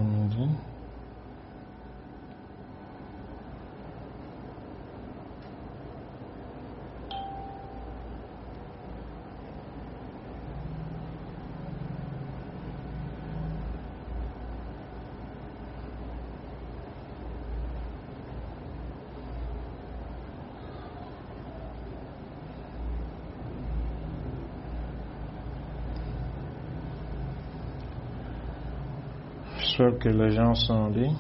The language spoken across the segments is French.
Midi. Sûr que les gens sont là.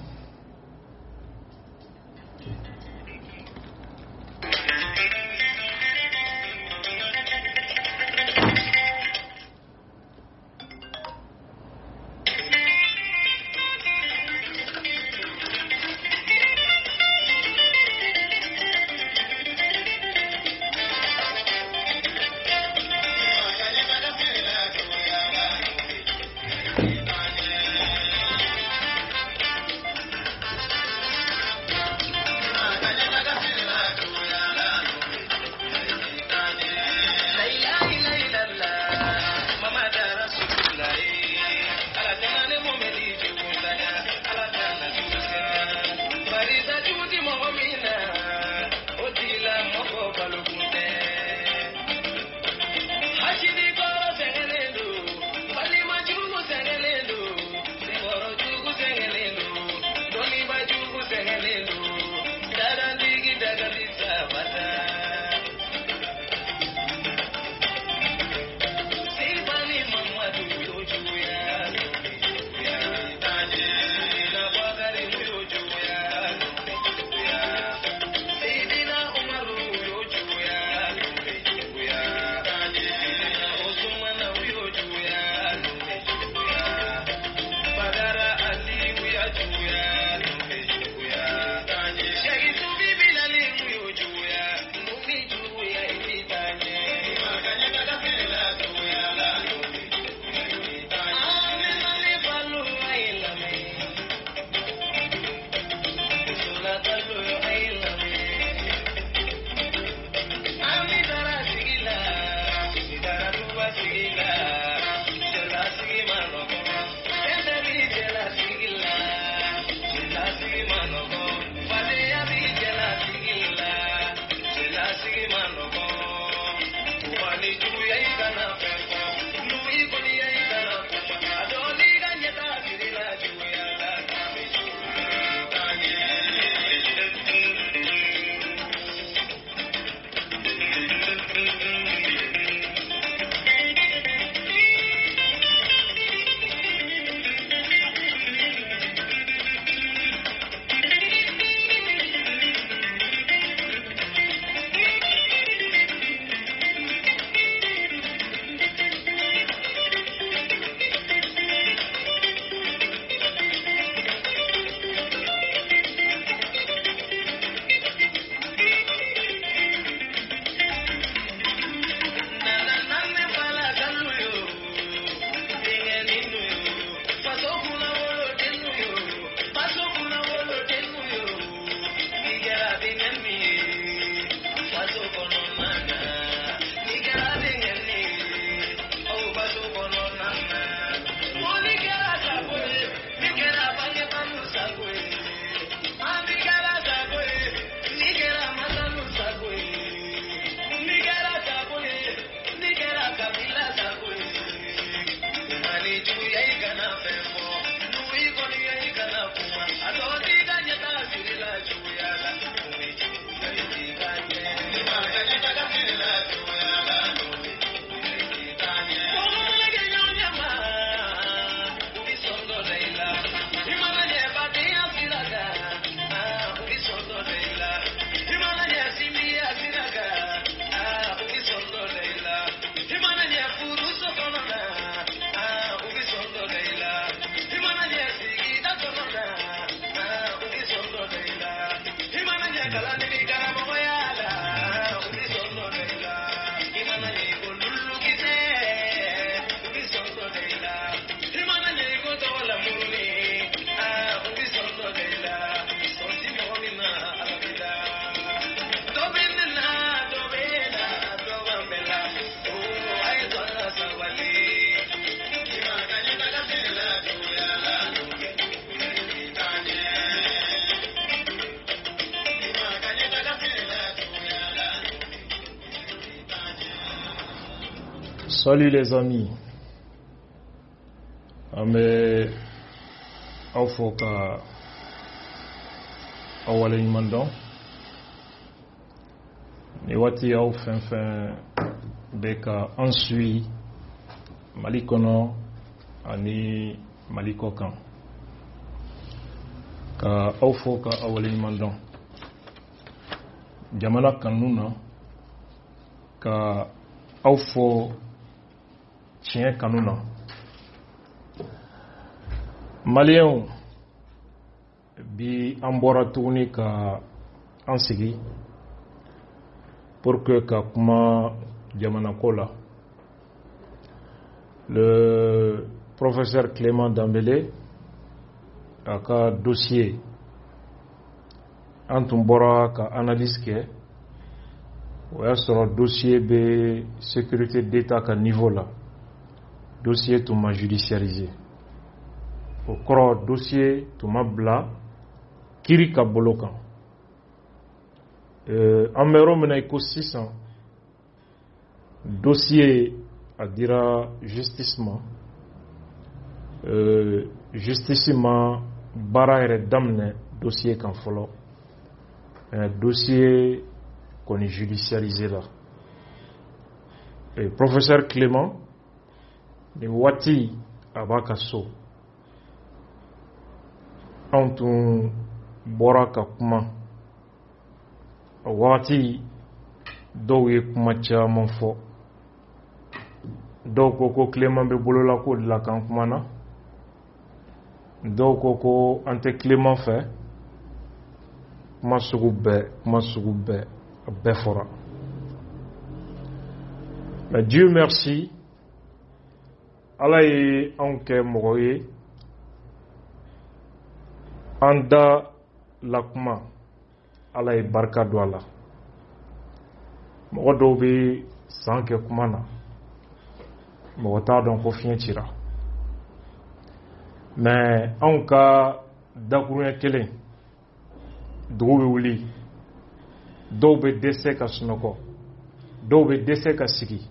Salut les amis. Ame Aufoka Awale Mandon. Ni wati au fin beka ensuite Malikono ani Malikokan. Ka Aufoka Awale Mandon. Jamana kanuna ka Aufo Chien kanuna. Malien bi ambora tuguni ka ansigi pour que ka kuma jamana kola. Le professeur Clément Dambélé a ka dossier antumbora ka analyse ke ou sur le dossier de sécurité d'État à niveau là. Dossier tout m'a judiciarisé. Au corps dossier tout m'a bla kiri ka bolokan. En mero mena iko 600 dossier à dira justicement justicement bara ere damne dossier kan folo. Un dossier qu'on est judiciarisé là. Et professeur Clément, ni wati abakaso. Antun boraka kuma. Wati dowe kuma chaman fo. Do koko Clément be bolola ko de la kan kuma na. Do koko ante Clément fait. Kuma sugu be. Befora. Mais Dieu merci, Allah est anke mogoye, anda lakuma, Allah est barka douala. Mogodo be sanke kumana, mogota don ko fientira. Mais anka dakurunya kelen, dugu be wuli. Dɔw bɛ dɛsɛ ka sunɔgɔ, dɔw bɛ dɛsɛ ka sigi,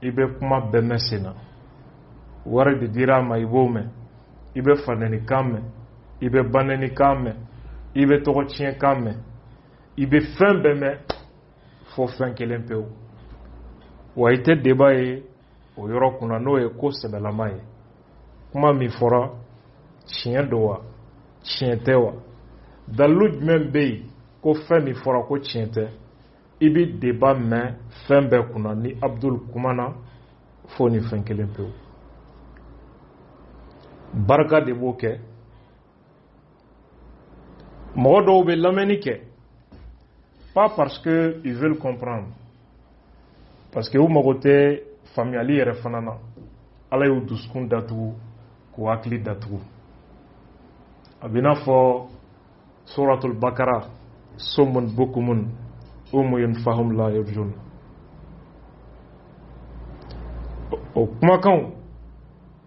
i bɛ kuma bɛɛ mɛn sen na, wari de dira a ma i b'o mɛn, i bɛ fanɛnikan mɛn, i bɛ banɛnikan mɛn, i bɛ tɔgɔtiɲɛkan mɛn, i bɛ fɛn bɛɛ mɛn fo fɛn kelen pewu. Wa i tɛ débat ye o yɔrɔ kunna n'o ye ko sɛbɛlama ye. Kuma min fɔra tiɲɛ don wa, tiɲɛ tɛ wa, dalilu jumɛn bɛ yen ko fɛn min fɔra ko tiɲɛ tɛ, i bɛ débat mɛn fɛn bɛɛ kunna ni Abdul kumana fo ni fɛn kelen pewu. Barika de b'o kɛ. Mɔgɔ dɔw bɛ lamɛnni kɛ, pas parce que ils veulent comprendre, parce que u mago tɛ faamuyali yɛrɛ fana na. Ala y'u dusukun datugu k'u hakili datugu. A bɛ i n'a fɔ Suratul Bakara, Somun bukumun umuyun fahum la yarjun. O kumakan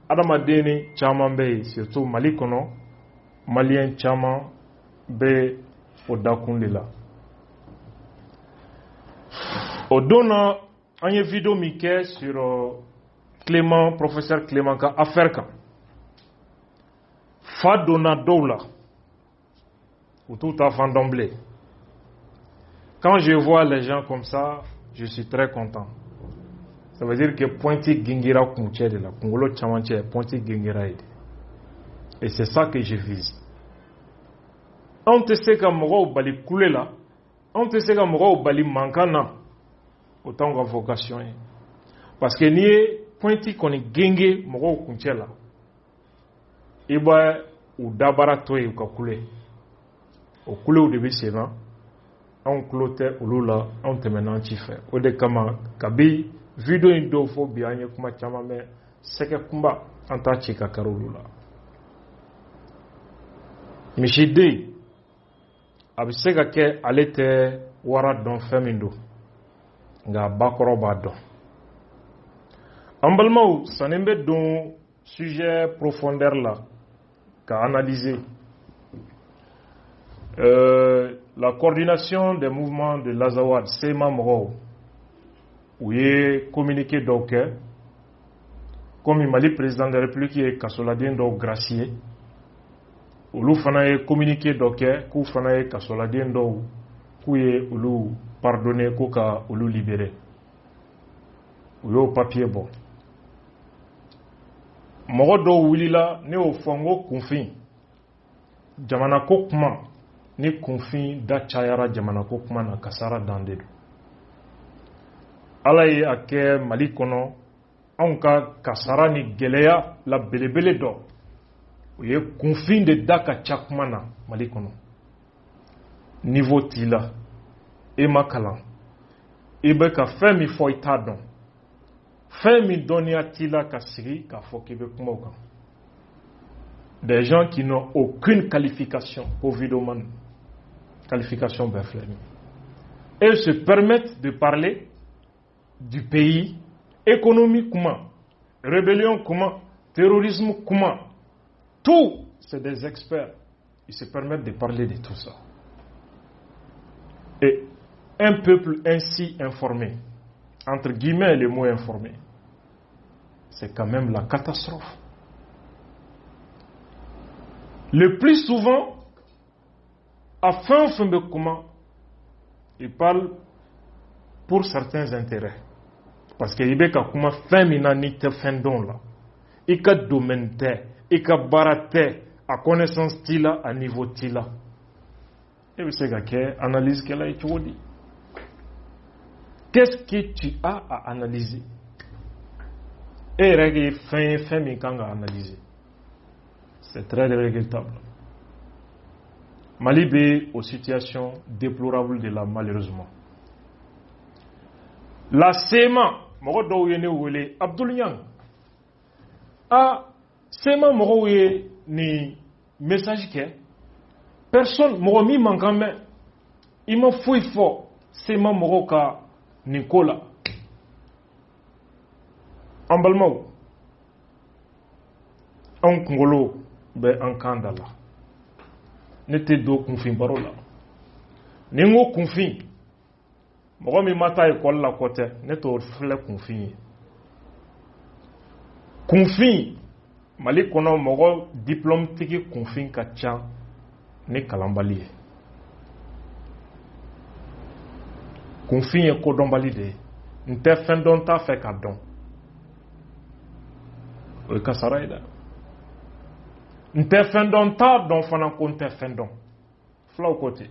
adamaden caman bɛ yen, surtout Mali kɔnɔ, Malien caman bɛ o dakun de la. O don na an ye vidéo min kɛ sur Clément, professeur Clément ka affaire kan. Fa donna dɔw la, ou tout à fait d'emblée. Quand je vois les gens comme ça, je suis très content. Ça veut dire que pointi gingira kunche de la kungolo chamanche pointi gingira ide. Et c'est ça que je vise. On te sait que moro bali kulela, on te sait que moro bali mankana autant que vocation. Parce que ni pointi koni genge moro kunche la. Iba ou dabara toye ou kakule. Au kule ou debi sena. On clotait ulula on te maintenant tu fais au de kama kabi vidéo indo fo bianye kuma chama me seke kumba anta chika karulula mishide abiseka ke alete wara don femindo nga bakoro ba don ambalmau sanembe don sujet profondeur là qu'a analysé la coordination des mouvements de l'Azawad, Sema Moro, u ye communiqué dɔw kɛ komi Mali président de la République ye kasoladen dɔw gracier olu fana ye communiqué dɔ kɛ k'u fana ye kasoladen dɔw k'u ye olu pardonner ko ka olu libérer u y'o papier bɔ mɔgɔ dɔw wulila ne y'o fɔ n ko kunfin jamana ko kuma ni kunfin da cayara jamana ko kuma na kasara dan de don Ala ye a kɛ Mali kɔnɔ anw ka kasara ni gɛlɛya la belebele dɔ o ye kunfin de da ka ca kuma na Mali kɔnɔ niveau t'i la e ma kalan i bɛ ka fɛn min fɔ i t'a dɔn fɛn min dɔnniya t'i la ka sigi k'a fɔ k'i bɛ kuma o kan des gens qui n'ont aucune qualification covidomane qualification bɛɛ filɛ nin et se permettent de parler du pays économie kuma rébellion kuma terrorisme kuma tout c'est des experts ils se permettent de parler de tout ça et un peuple ainsi informé entre guillemets le mot informé c'est quand même la catastrophe le plus souvent à fin de comment il parle pour certains intérêts parce que il y a kuma fin mina ni te fin don la i ka domaine te i ka bara te a connaissance tila à niveau tila et vous savez que analyse qu'elle a été dit qu'est-ce que tu as à analyser et règle fin mi kanga analyser c'est très regrettable Mali est aux situations déplorables de la malheureusement la SEMA mɔgɔ dɔw ye ne wele Abdul Yang SEMA mɔgɔw ye ni message kɛ personne mɔgɔ min man kan mɛn i ma foyi fɔ SEMA mɔgɔw ka nin ko la an balimaw anw kunkolo bɛ an kan da la ne tɛ don kunfin baro la ni n ko kunfin mɔgɔ min ma taa école la kɔ tɛ ne t'o filɛ kunfin ye kunfin Mali kɔnɔ mɔgɔ diplôme tigi kunfin ka ca ni kalanbali ye kunfin ye kodɔnbali de ye n tɛ fɛn dɔn t'a fɛ ka dɔn o ye kasara ye dɛ n tɛ fɛn dɔn t'a dɔn fana ko n tɛ fɛn dɔn filaw ko ten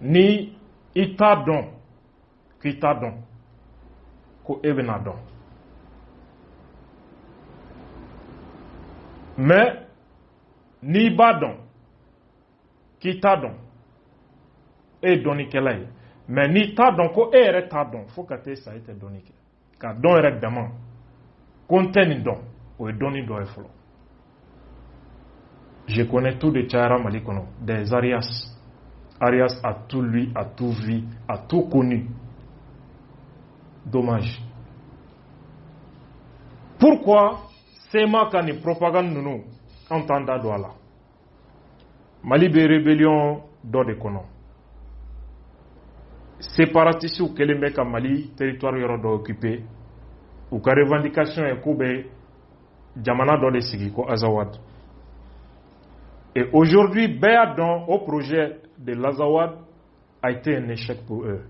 ni i t'a dɔn k'i t'a dɔn ko e bɛna dɔn mais n'i b'a dɔn k'i t'a dɔn e ye dɔnnikɛla ye mais n'i t'a dɔn ko e yɛrɛ t'a dɔn fo ka t'e sa e tɛ dɔnni kɛ ka dɔn yɛrɛ dama ko n tɛ nin dɔn o ye dɔnni dɔ ye fɔlɔ je connais tout de cayara Mali kɔnɔ des Arias a tout lu, a tout vu, a tout connu. Dommage. Pourquoi SEMA ka ni propagande nunu entenda do ala? Mali be rébellion do de kono. Séparatiste ou kelembe ka Mali territoire yoro do occupé ou ka revendication e kube jamana do de sigi ko Azawad. Et aujourd'hui, Béadon, au projet de l'Azawad, a été un échec pour eux.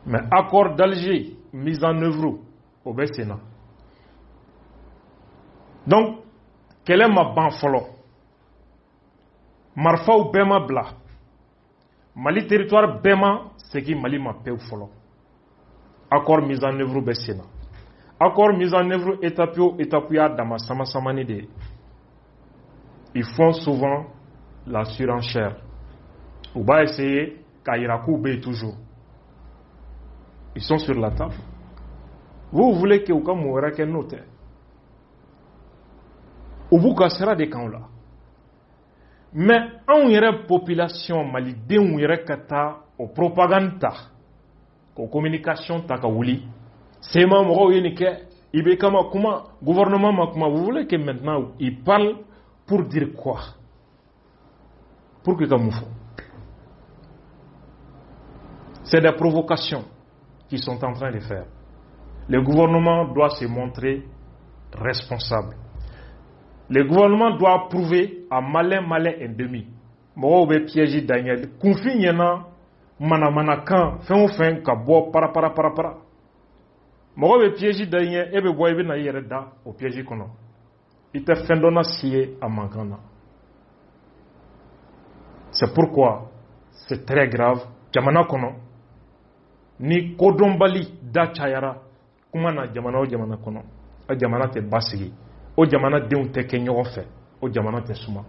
Mais accord d'Alger, mis en œuvre au Sénat. Donc, quel est ma ban follow? Marfa ou Bema Bla. Mali territoire Bema, c'est qui Mali ma paix ou follow. Accord mis en œuvre au Sénat. Accord mis en œuvre étapia dans sama samani de. Ils font souvent la surenchère. On va essayer Kairakou B toujours. Ils sont sur la table. Vous voulez que vous mourrez qu'un note. Ou vous cassera des camps là. Mais on irait population malienne, on irait kata au propagande, aux communications takaouli. C'est ma moro yenike. Ibekama kuma gouvernement makuma. Vous voulez que maintenant ils parlent pour dire quoi? Pour que comme faut. C'est des provocations. qu'ils sont en train de faire. Le gouvernement doit se montrer responsable. Le gouvernement doit approuver à malin et demi. Mɔgɔw bɛ piège Daniel. Kunfin ɲɛna manamana kan fɛn o fɛn ka bɔ para. Mɔgɔ bɛ piège Daniel e bɛ bɔ i bɛ na i yɛrɛ da o piège kɔnɔ. I tɛ fɛn dɔ na si ye a mankan na. C'est pourquoi c'est très grave. Jamana kɔnɔ ni kodɔnbali da cayara kuma na jamana o jamana kɔnɔ a jamana tɛ basigi o jamana denw tɛ kɛ ɲɔgɔn fɛ o jamana tɛ suma.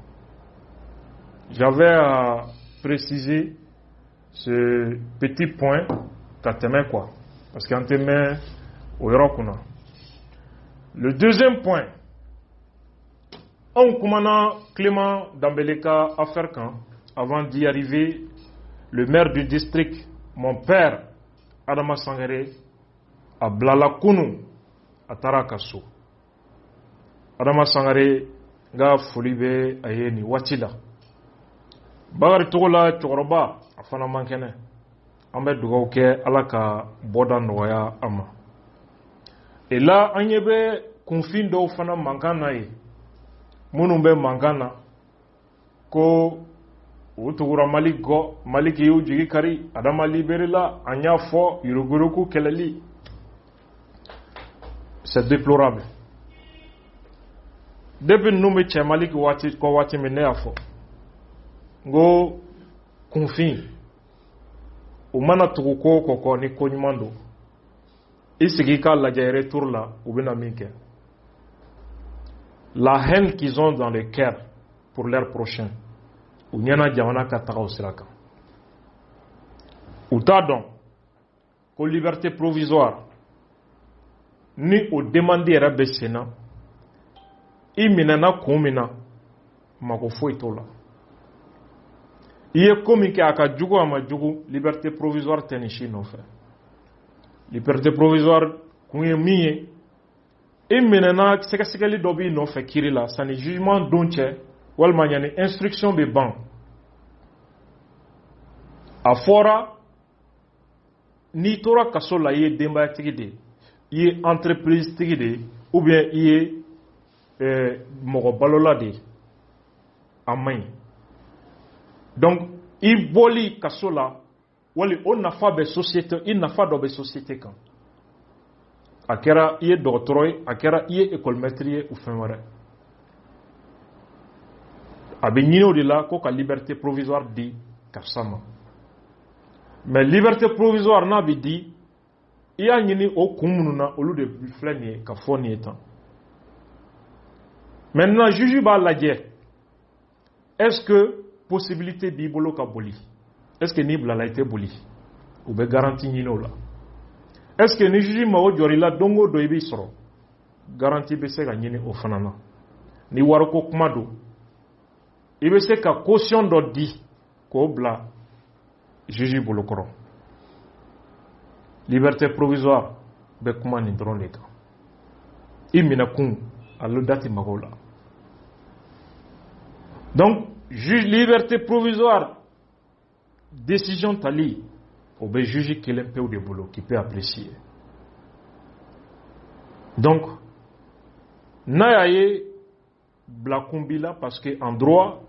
J'avais à préciser ce petit point ka tɛmɛ quoi parce qu'an tɛ mɛn o yɔrɔ kunna. Le deuxième point, anw kumana Clément Dembélé ka affaire kan avant d'y arriver. Le maire du district, mon père Adama Sangaré, a blala kunu a taara ka so. Adama Sangaré nga foli bɛ a ye nin waati la. Bakari togo la cɛkɔrɔba a fana man kɛnɛ. An bɛ dugawu kɛ Ala ka bɔda nɔgɔya a ma. Et là an ɲɛ bɛ kunfin dɔw fana mankan na ye. Minnu bɛ mankan na ko o tugura Mali gɔ, Mali k'i y'u jigi kari, Adama libéré-la, an y'a fɔ yurugurugu kɛlɛli. C'est déplorable. Depuis nous bɛ cɛ Mali kɔ waati min ne y'a fɔ. N ko kunfin, u mana tugu ko kɔkɔ ni ko ɲuman don. I sigi i ka lajɛ retour la, u bɛna min kɛ. La haine qu'ils ont dans le cœur pour leur prochain. U ɲɛna jamana ka taga o sira kan. U t'a dɔn ko liberté provisoire ni o demande yɛrɛ bɛ sen na i minɛna kun min na mako foyi t'o la. I ye ko min kɛ a ka jugu a ma jugu liberté provisoire tɛ nin si nɔfɛ. Liberté provisoire kun ye min ye i minɛna sɛgɛsɛgɛli dɔ b'i nɔfɛ kiri la sani jugement don cɛ walima ɲani instruction bɛ ban. A fɔra n'i tora kaso la i ye denbayatigi de i ye entreprise tigi de ou bien i ye mɔgɔ balola de a man ɲi. Donc i bɔli kaso la wali o nafa bɛ société i nafa dɔ bɛ société kan. A kɛra i ye dɔgɔtɔrɔ ye a kɛra i ye école maître ye ou fɛn wɛrɛ. A bɛ ɲini o de la ko ka liberté provisoire di karisa ma. Mais liberté provisoire n'a bɛ di i y'a ɲini o kun minnu na olu de filɛ nin ye ka fɔ nin ye tan. Maintenant juge b'a lajɛ est-ce que possibilité b'i bolo ka boli? Est-ce que n'i bilala i tɛ boli? U bɛ garantie ɲini o la. Est-ce que ni juge mago jɔr'i la don o don i b'i sɔrɔ? Garantie bɛ se ka ɲini o fana na. Ni wariko kuma don i bɛ se ka caution dɔ di k'o bila juge bolokɔrɔ. Liberté provisoire bɛ kuma nin dɔrɔn de kan. I minɛkun ale dati mago la. Donc liberté provisoire décision tali o bɛ juge kelen pewu de bolo qui peut apprécier. Donc n'a y'a ye bilakun b'i la parce que en droit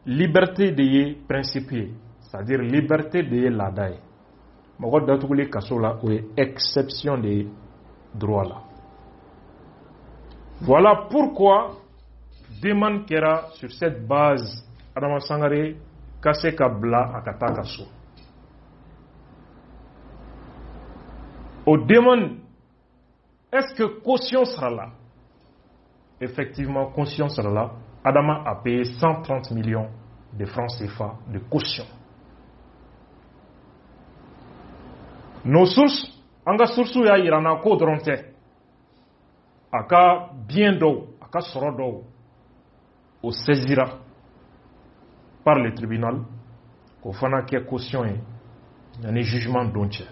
liberté de ye principe ye, c'est-à-dire liberté de ye laada ye. Mɔgɔ datuguli kaso la o ye exception de droit la. Voilà pourquoi demande kɛra sur cette base Adama Sangaré ka se ka bila a ka taa kaso. O demande est-ce que caution sera là? Effectivement, caution sera là. Adama a payé 130 millions de francs CFA de caution. Nos sources, anga source ya irana ko dɔrɔn tɛ. A ka bien dɔw, a ka sɔrɔ dɔw, o saisira par le tribunal k'o fana kɛ caution ye yanni jugement don cɛ.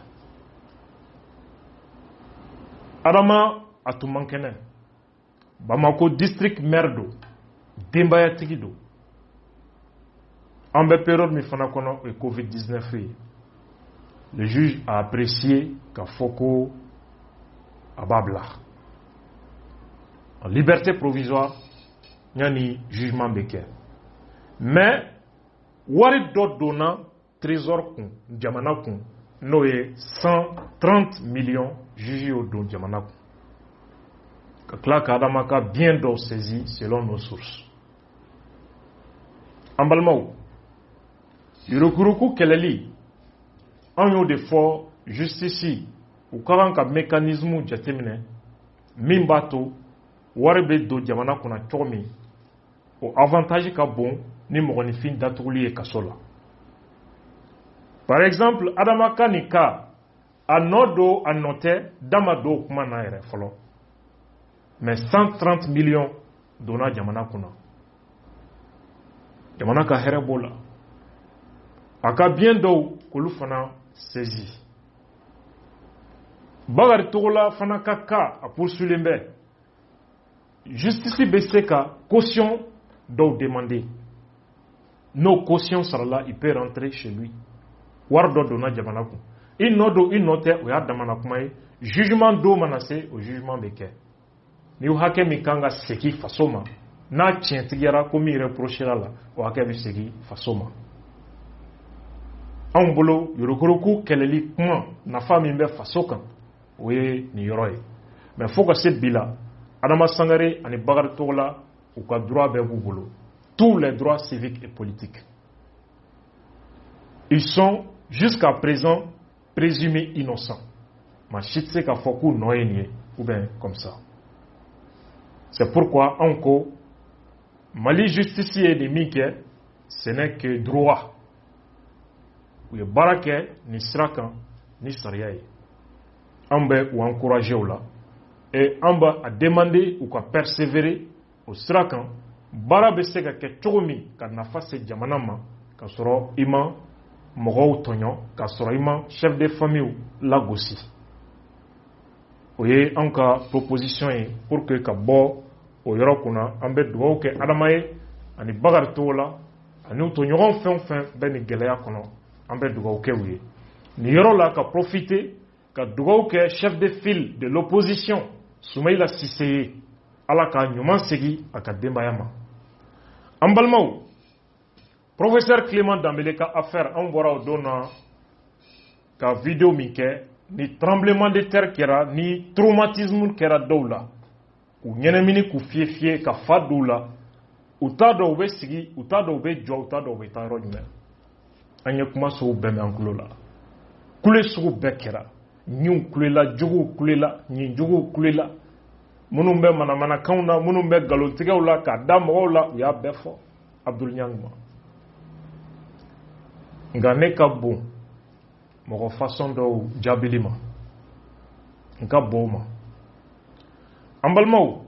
Adama a tun man kɛnɛ. Bamako district maire do, denbayatigi do. An bɛ période min fana kɔnɔ o ye Covid-19 ye. le juge a apprécié k'a fɔ ko a b'a bila en liberté provisoire yani jugement bɛ kɛ mais wari dɔ donna trésor kun jamana kun n'o ye 130 millions juge y'o don jamana kun ka tila ka Adama ka bien dɔw saisi selon nos sources an balimaw yurukuruku kɛlɛli an y'o de fɔ justice u ka kan ka mécanisme jateminɛ min b'a to wari bɛ don jamana kɔnɔ cogo min o avantage ka bon ni mɔgɔninfin datuguli ye kaso la par exemple Adama ka nin ka a nɔ don a nɔ tɛ da ma don o kuma na yɛrɛ fɔlɔ mais 130 millions donna jamana kɔnɔ jamana ka hɛrɛ b'o la a ka bien dɔw k'olu fana saisi Bakari Togola fana ka cas a poursuivre bɛ justice bɛ se ka caution dɔw demander n'o caution sarala il peut rentrer chez lui wari dɔ donna jamana kun i nɔ don i nɔ tɛ o y'a damana kuma ye jugement do mana se o jugement bɛ kɛ ni hakɛ min kan ka segin faso ma n'a tiɲɛtigiyara ko min reprochera la o hakɛ bɛ segin faso ma anw bolo yurukuruku kɛlɛli kuma nafa min bɛ faso kan o ye nin yɔrɔ ye mais fo ka se bi la Adama Sangare ani Bakari Togola u ka droit bɛɛ b'u bolo tous les droits civiques et politiques ils sont jusqu'à présent présumés innocents ma si tɛ se k'a fɔ k'u nɔ ye nin ye ou bien comme ça c'est pourquoi anw ko Mali justice ye nin min kɛ ce n'est que droit u ye baara kɛ nin sira kan ni sariya ye an bɛ u encourager o la et an b'a a demander u ka persévérer o sira kan baara bɛ se ka kɛ cogo min ka nafa se jamana ma ka sɔrɔ i ma mɔgɔw tɔɲɔ ka sɔrɔ i ma chef de famille lagosi o ye an ka proposition ye pour que ka bɔ o yɔrɔ kunna an bɛ dugawu kɛ Adama ye ani Bakari Togola ani u tɔɲɔgɔn fɛn o fɛn bɛ nin gɛlɛya kɔnɔ an bɛ dugawu kɛ u ye nin yɔrɔ la ka profiter ka dugawu kɛ chef de file de l'opposition Soumaïla Cissé ye Ala ka ɲuman segin a ka denbaya ma an balimaw professeur Clément Dambélé ka affaire an bɔra o don na ka vidéo min kɛ ni tremblement de terre kɛra ni traumatisme kɛra dɔw la u ɲɛnɛmini k'u fiyefiyɛ ka fa dɔw la u t'a dɔn u bɛ sigi u t'a dɔn u bɛ jɔ u t'a dɔn u bɛ taa yɔrɔ jumɛn an ye kuma sugu bɛɛ mɛn an tulo la kule sugu bɛɛ kɛra ɲiw kulela juguw kulela ɲinjuguw kulela minnu bɛ manamanakanw na minnu bɛ nkalontigɛw la k'a da mɔgɔw la u y'a bɛɛ fɔ Abdul Niang ma nka ne ka bon mɔgɔ façon dɔw jaabili ma n ka bon o ma an balimaw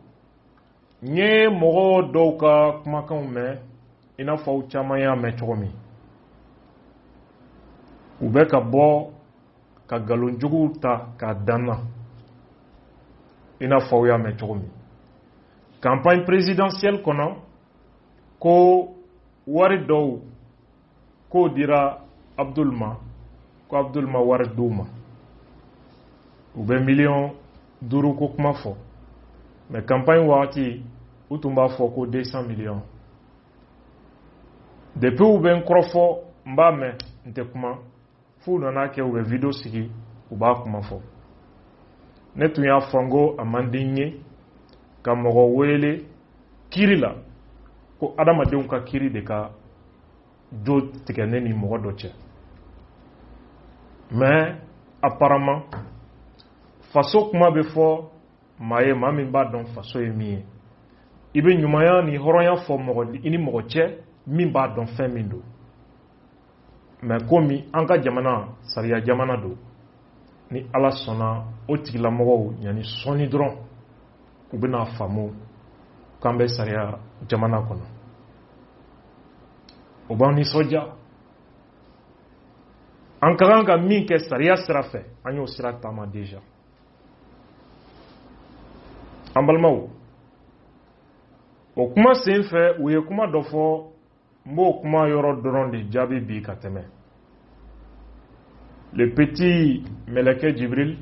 n ye mɔgɔ dɔw ka kumakanw mɛn i n'a fɔ aw caman y'a mɛn cogo min u bɛ ka bɔ ka nkalonjuguw ta k'a dan na i n'a fɔ aw y'a mɛn cogo min campagne présidentielle kɔnɔ ko wari dɔw k'o dira Abdul ma ko Abdul ma wari d'u ma u bɛ miliyɔn 5 ko kuma fɔ mais campagne waati u tun b'a fɔ ko 200 millions depuis u bɛ n kɔrɔfɔ n b'a mɛn n tɛ kuma f'u nana kɛ u bɛ video sigi u b'a kuma fɔ ne tun y'a fɔ n ko a man di n ye ka mɔgɔ wele kiri la ko adamadenw ka kiri de ka jo tigɛ ne ni mɔgɔ dɔ cɛ mais apparemment faso kuma bɛ fɔ maa ye maa min b'a dɔn faso ye min ye i bɛ ɲumanya ni hɔrɔnya fɔ i ni mɔgɔ cɛ min b'a dɔn fɛn min don mais komi an ka jamana sariya jamana don ni Ala sɔnna o tigilamɔgɔw yani sɔnni dɔrɔn u bɛna faamu k'an bɛ sariya jamana kɔnɔ o b'an nisɔndiya an ka kan ka min kɛ sariya sira fɛ an y'o sira taama déjà an balimaw o kuma sen fɛ u ye kuma dɔ fɔ n b'o kuma yɔrɔ dɔrɔn de jaabi bi ka tɛmɛ le petit Meleke Jibril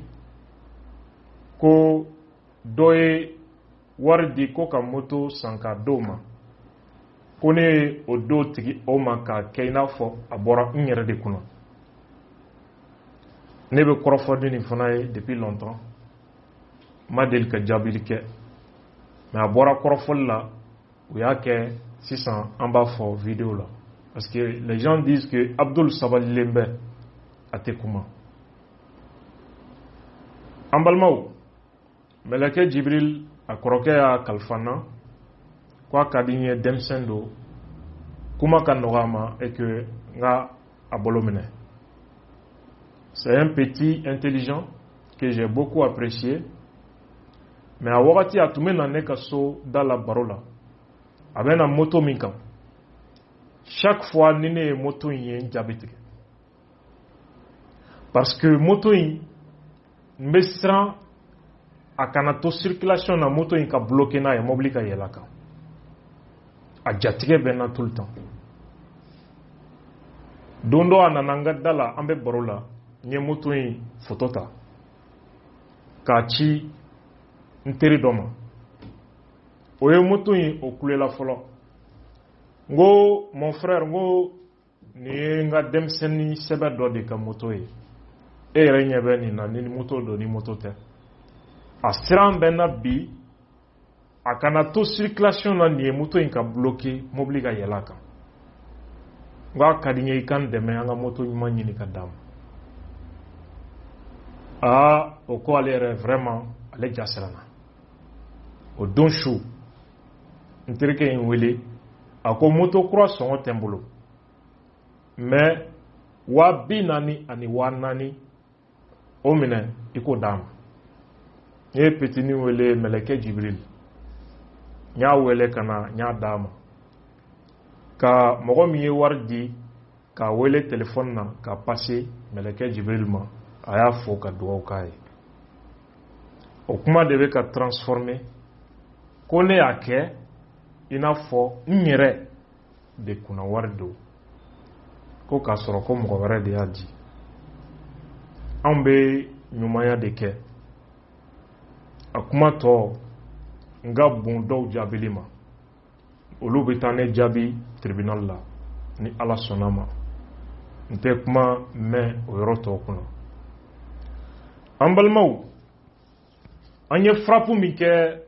ko doye wardi ko ka moto sanka doma ko ne o do tigi o ma ka kayna fo abora nyere de kuno ne be korofodi ni fana ye depuis longtemps ma del ka jabili ke mais abora korofol la o ya ke 600 en bas fo vidéo là parce que les gens disent que Abdul Sabali Lembe ate kuma ambalmaw Meleke Jibril a kɔrɔkɛ y'a kalifa na ko a ka di n ye denmisɛn don kuma ka nɔgɔ a ma et que n ka a bolo minɛ. C'est un petit intelligent que j'ai beaucoup apprécié, mais a wagati a tun bɛ na ne ka so da la baro la a bɛ na moto min kan chaque fois ni ne ye moto in ye n jaabi tigɛ parce que moto in n bɛ siran a kana to circulation na moto in ka bloqué n'a ye mobili ka yɛlɛ a kan a jatigɛ bɛ na tout le temps don dɔ a nana n ka da la an bɛ baro la n ye moto in photo ta k'a ci n teri dɔ ma o ye moto in o kulela fɔlɔ n ko mon frère n ko nin ye n ka denmisɛnnin sɛbɛ dɔ de ka moto ye e yɛrɛ ɲɛ bɛ nin na ni moto don ni moto tɛ a siran bɛ na bi a kana to circulation na nin ye moto in ka bloqué mobili ka yɛlɛ a kan n ko a ka di n ye i ka n dɛmɛ an ka moto ɲuman ɲini ka d'a ma o ko ale yɛrɛ vraiment ale ja siranna o don su n terikɛ in wele a ko moto kura sɔngɔ tɛ n bolo mais 40,000 ani 40,000 o minɛ i ko d'a ma n ye petini wele Meleke Jibril n y'a wele ka na n y'a d'a ma ka mɔgɔ min ye wari di k'a wele téléphone na ka passer Meleke Jibril ma a y'a fo ka dugawu k'a ye o kuma de bɛ ka transformer ko ne y'a kɛ i n'a fɔ n yɛrɛ de kunna wari don ko k'a sɔrɔ ko mɔgɔ wɛrɛ de y'a di anw bɛ ɲumanya de kɛ a kuma tɔ n ka bon dɔw jaabili ma olu bɛ taa ne jaabi tribunal la ni Ala sɔnna ma n tɛ kuma mɛn o yɔrɔ tɔw kɔnɔ an balimaw an ye frappe min kɛ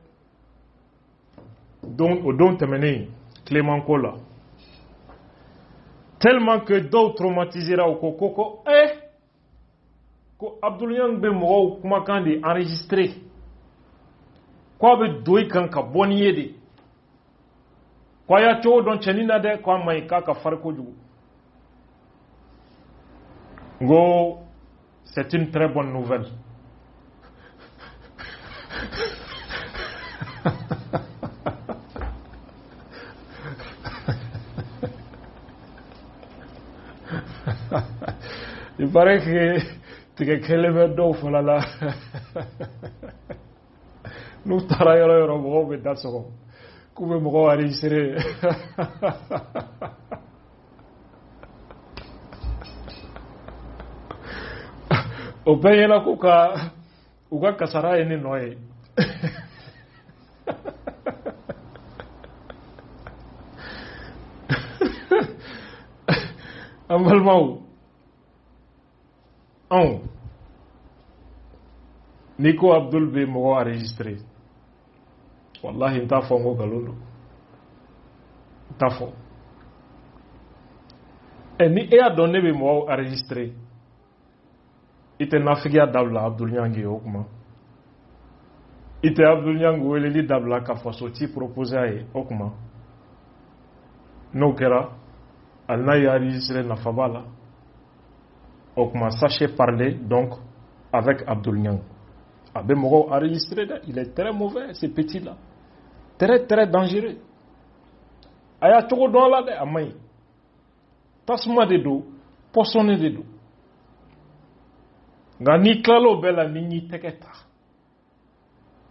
o don tɛmɛnen Clément ko la tellement que dɔw traumatisera o ko ko Abdul Yang bɛ mɔgɔw kumakan de enregistrer ko a bɛ don i kan ka bɔ n'i ye de ko a y'a cogo dɔn cɛnin na dɛ ko a ma ɲi k'a ka farin kojugu n ko c'est une très bonne nouvelle il paraît que tigɛ kelen bɛ dɔw fana la n'u taara yɔrɔ yɔrɔ mɔgɔw bɛ da sɔgɔ k'u bɛ mɔgɔw enregistrer o bɛɛ ɲɛna ko u ka kasara ye ne nɔ ye an balimaw anw n'i ko Abdul bɛ mɔgɔ enregistrer wallahi n t'a fɔ n ko nkalon don n t'a fɔ ni e y'a dɔn ne bɛ mɔgɔw enregistrer i tɛ nafigiya dabila Abdul Yang ye o kuma i tɛ Abdul Yang weleli dabila ka faso ci proposer a ye o kuma n'o kɛra hali n'a ye enregistrer nafa b'a la o kuma sachez parler donc avec Abdul Yang a bɛ mɔgɔw enregistrer dɛ il est très mauvais ce petit là très très dangereux a y'a cogo dɔn a la dɛ a man ɲi tasuma de don pɔsɔnni de don nka n'i tilal'o bɛɛ la ni y'i tɛgɛ ta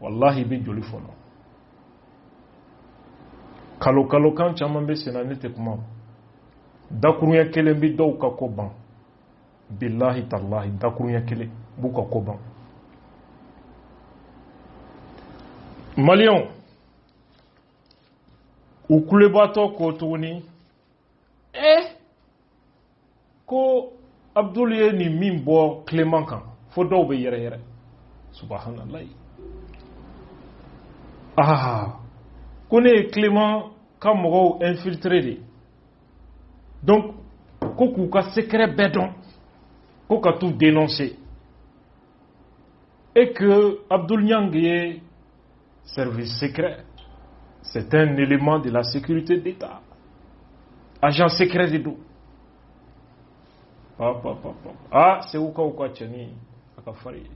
wallahi i bɛ joli fɔlɔ kalo kan caman bɛ senna ne tɛ kuma dakuruɲɛ kelen bɛ dɔw ka ko ban billahi tallahi dakurunya kelen b'u ka ko ban. Maliyɛnw u kulebaatɔ ko tuguni ko Abdul ye nin min bɔ Clément kan fo dɔw bɛ yɛrɛ subhanallah. Ko ne ye Clément ka mɔgɔw infiltré de, donc ko k'u ka secret bɛɛ dɔn, ko ka t'u dénoncer, et que Abdul Niang ye service secret, c'est un élément de la sécurité d'État, agent secret de do. C'est où ka tchani akafari.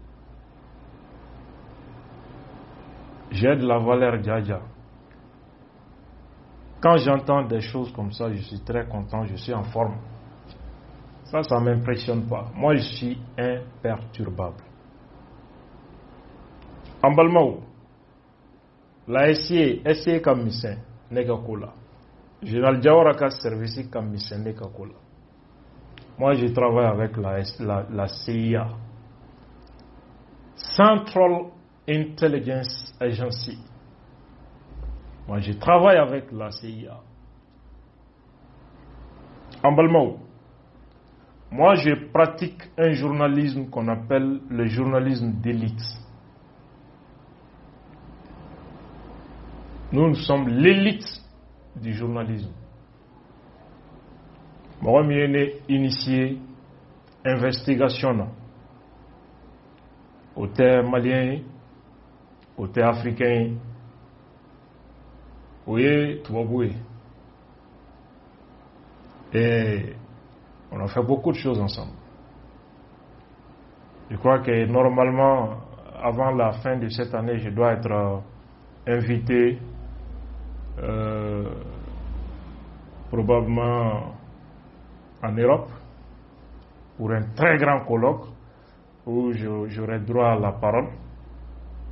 J'ai de la valeur, Djadja. Quand j'entends des choses comme ça, je suis très content, je suis en forme. Ça ne m'impressionne pas. Moi, je suis imperturbable. En Balmaou, la SIA comme mission, n'est-ce pas? Général Diawara ka service comme mission, n'est-ce pas? Moi, je travaille avec la CIA. Central Intelligence Agency. Moi, je travaille avec la CIA. En Balmaou, moi, je pratique un journalisme qu'on appelle le journalisme d'élite. Nous sommes l'élite du journalisme. Moi, j'ai initié investigation au terre malien, au terre africain, oui, Touaboué. Et on a fait beaucoup de choses ensemble. Je crois que normalement, avant la fin de cette année, je dois être invité probablement en Europe pour un très grand colloque où j'aurai droit à la parole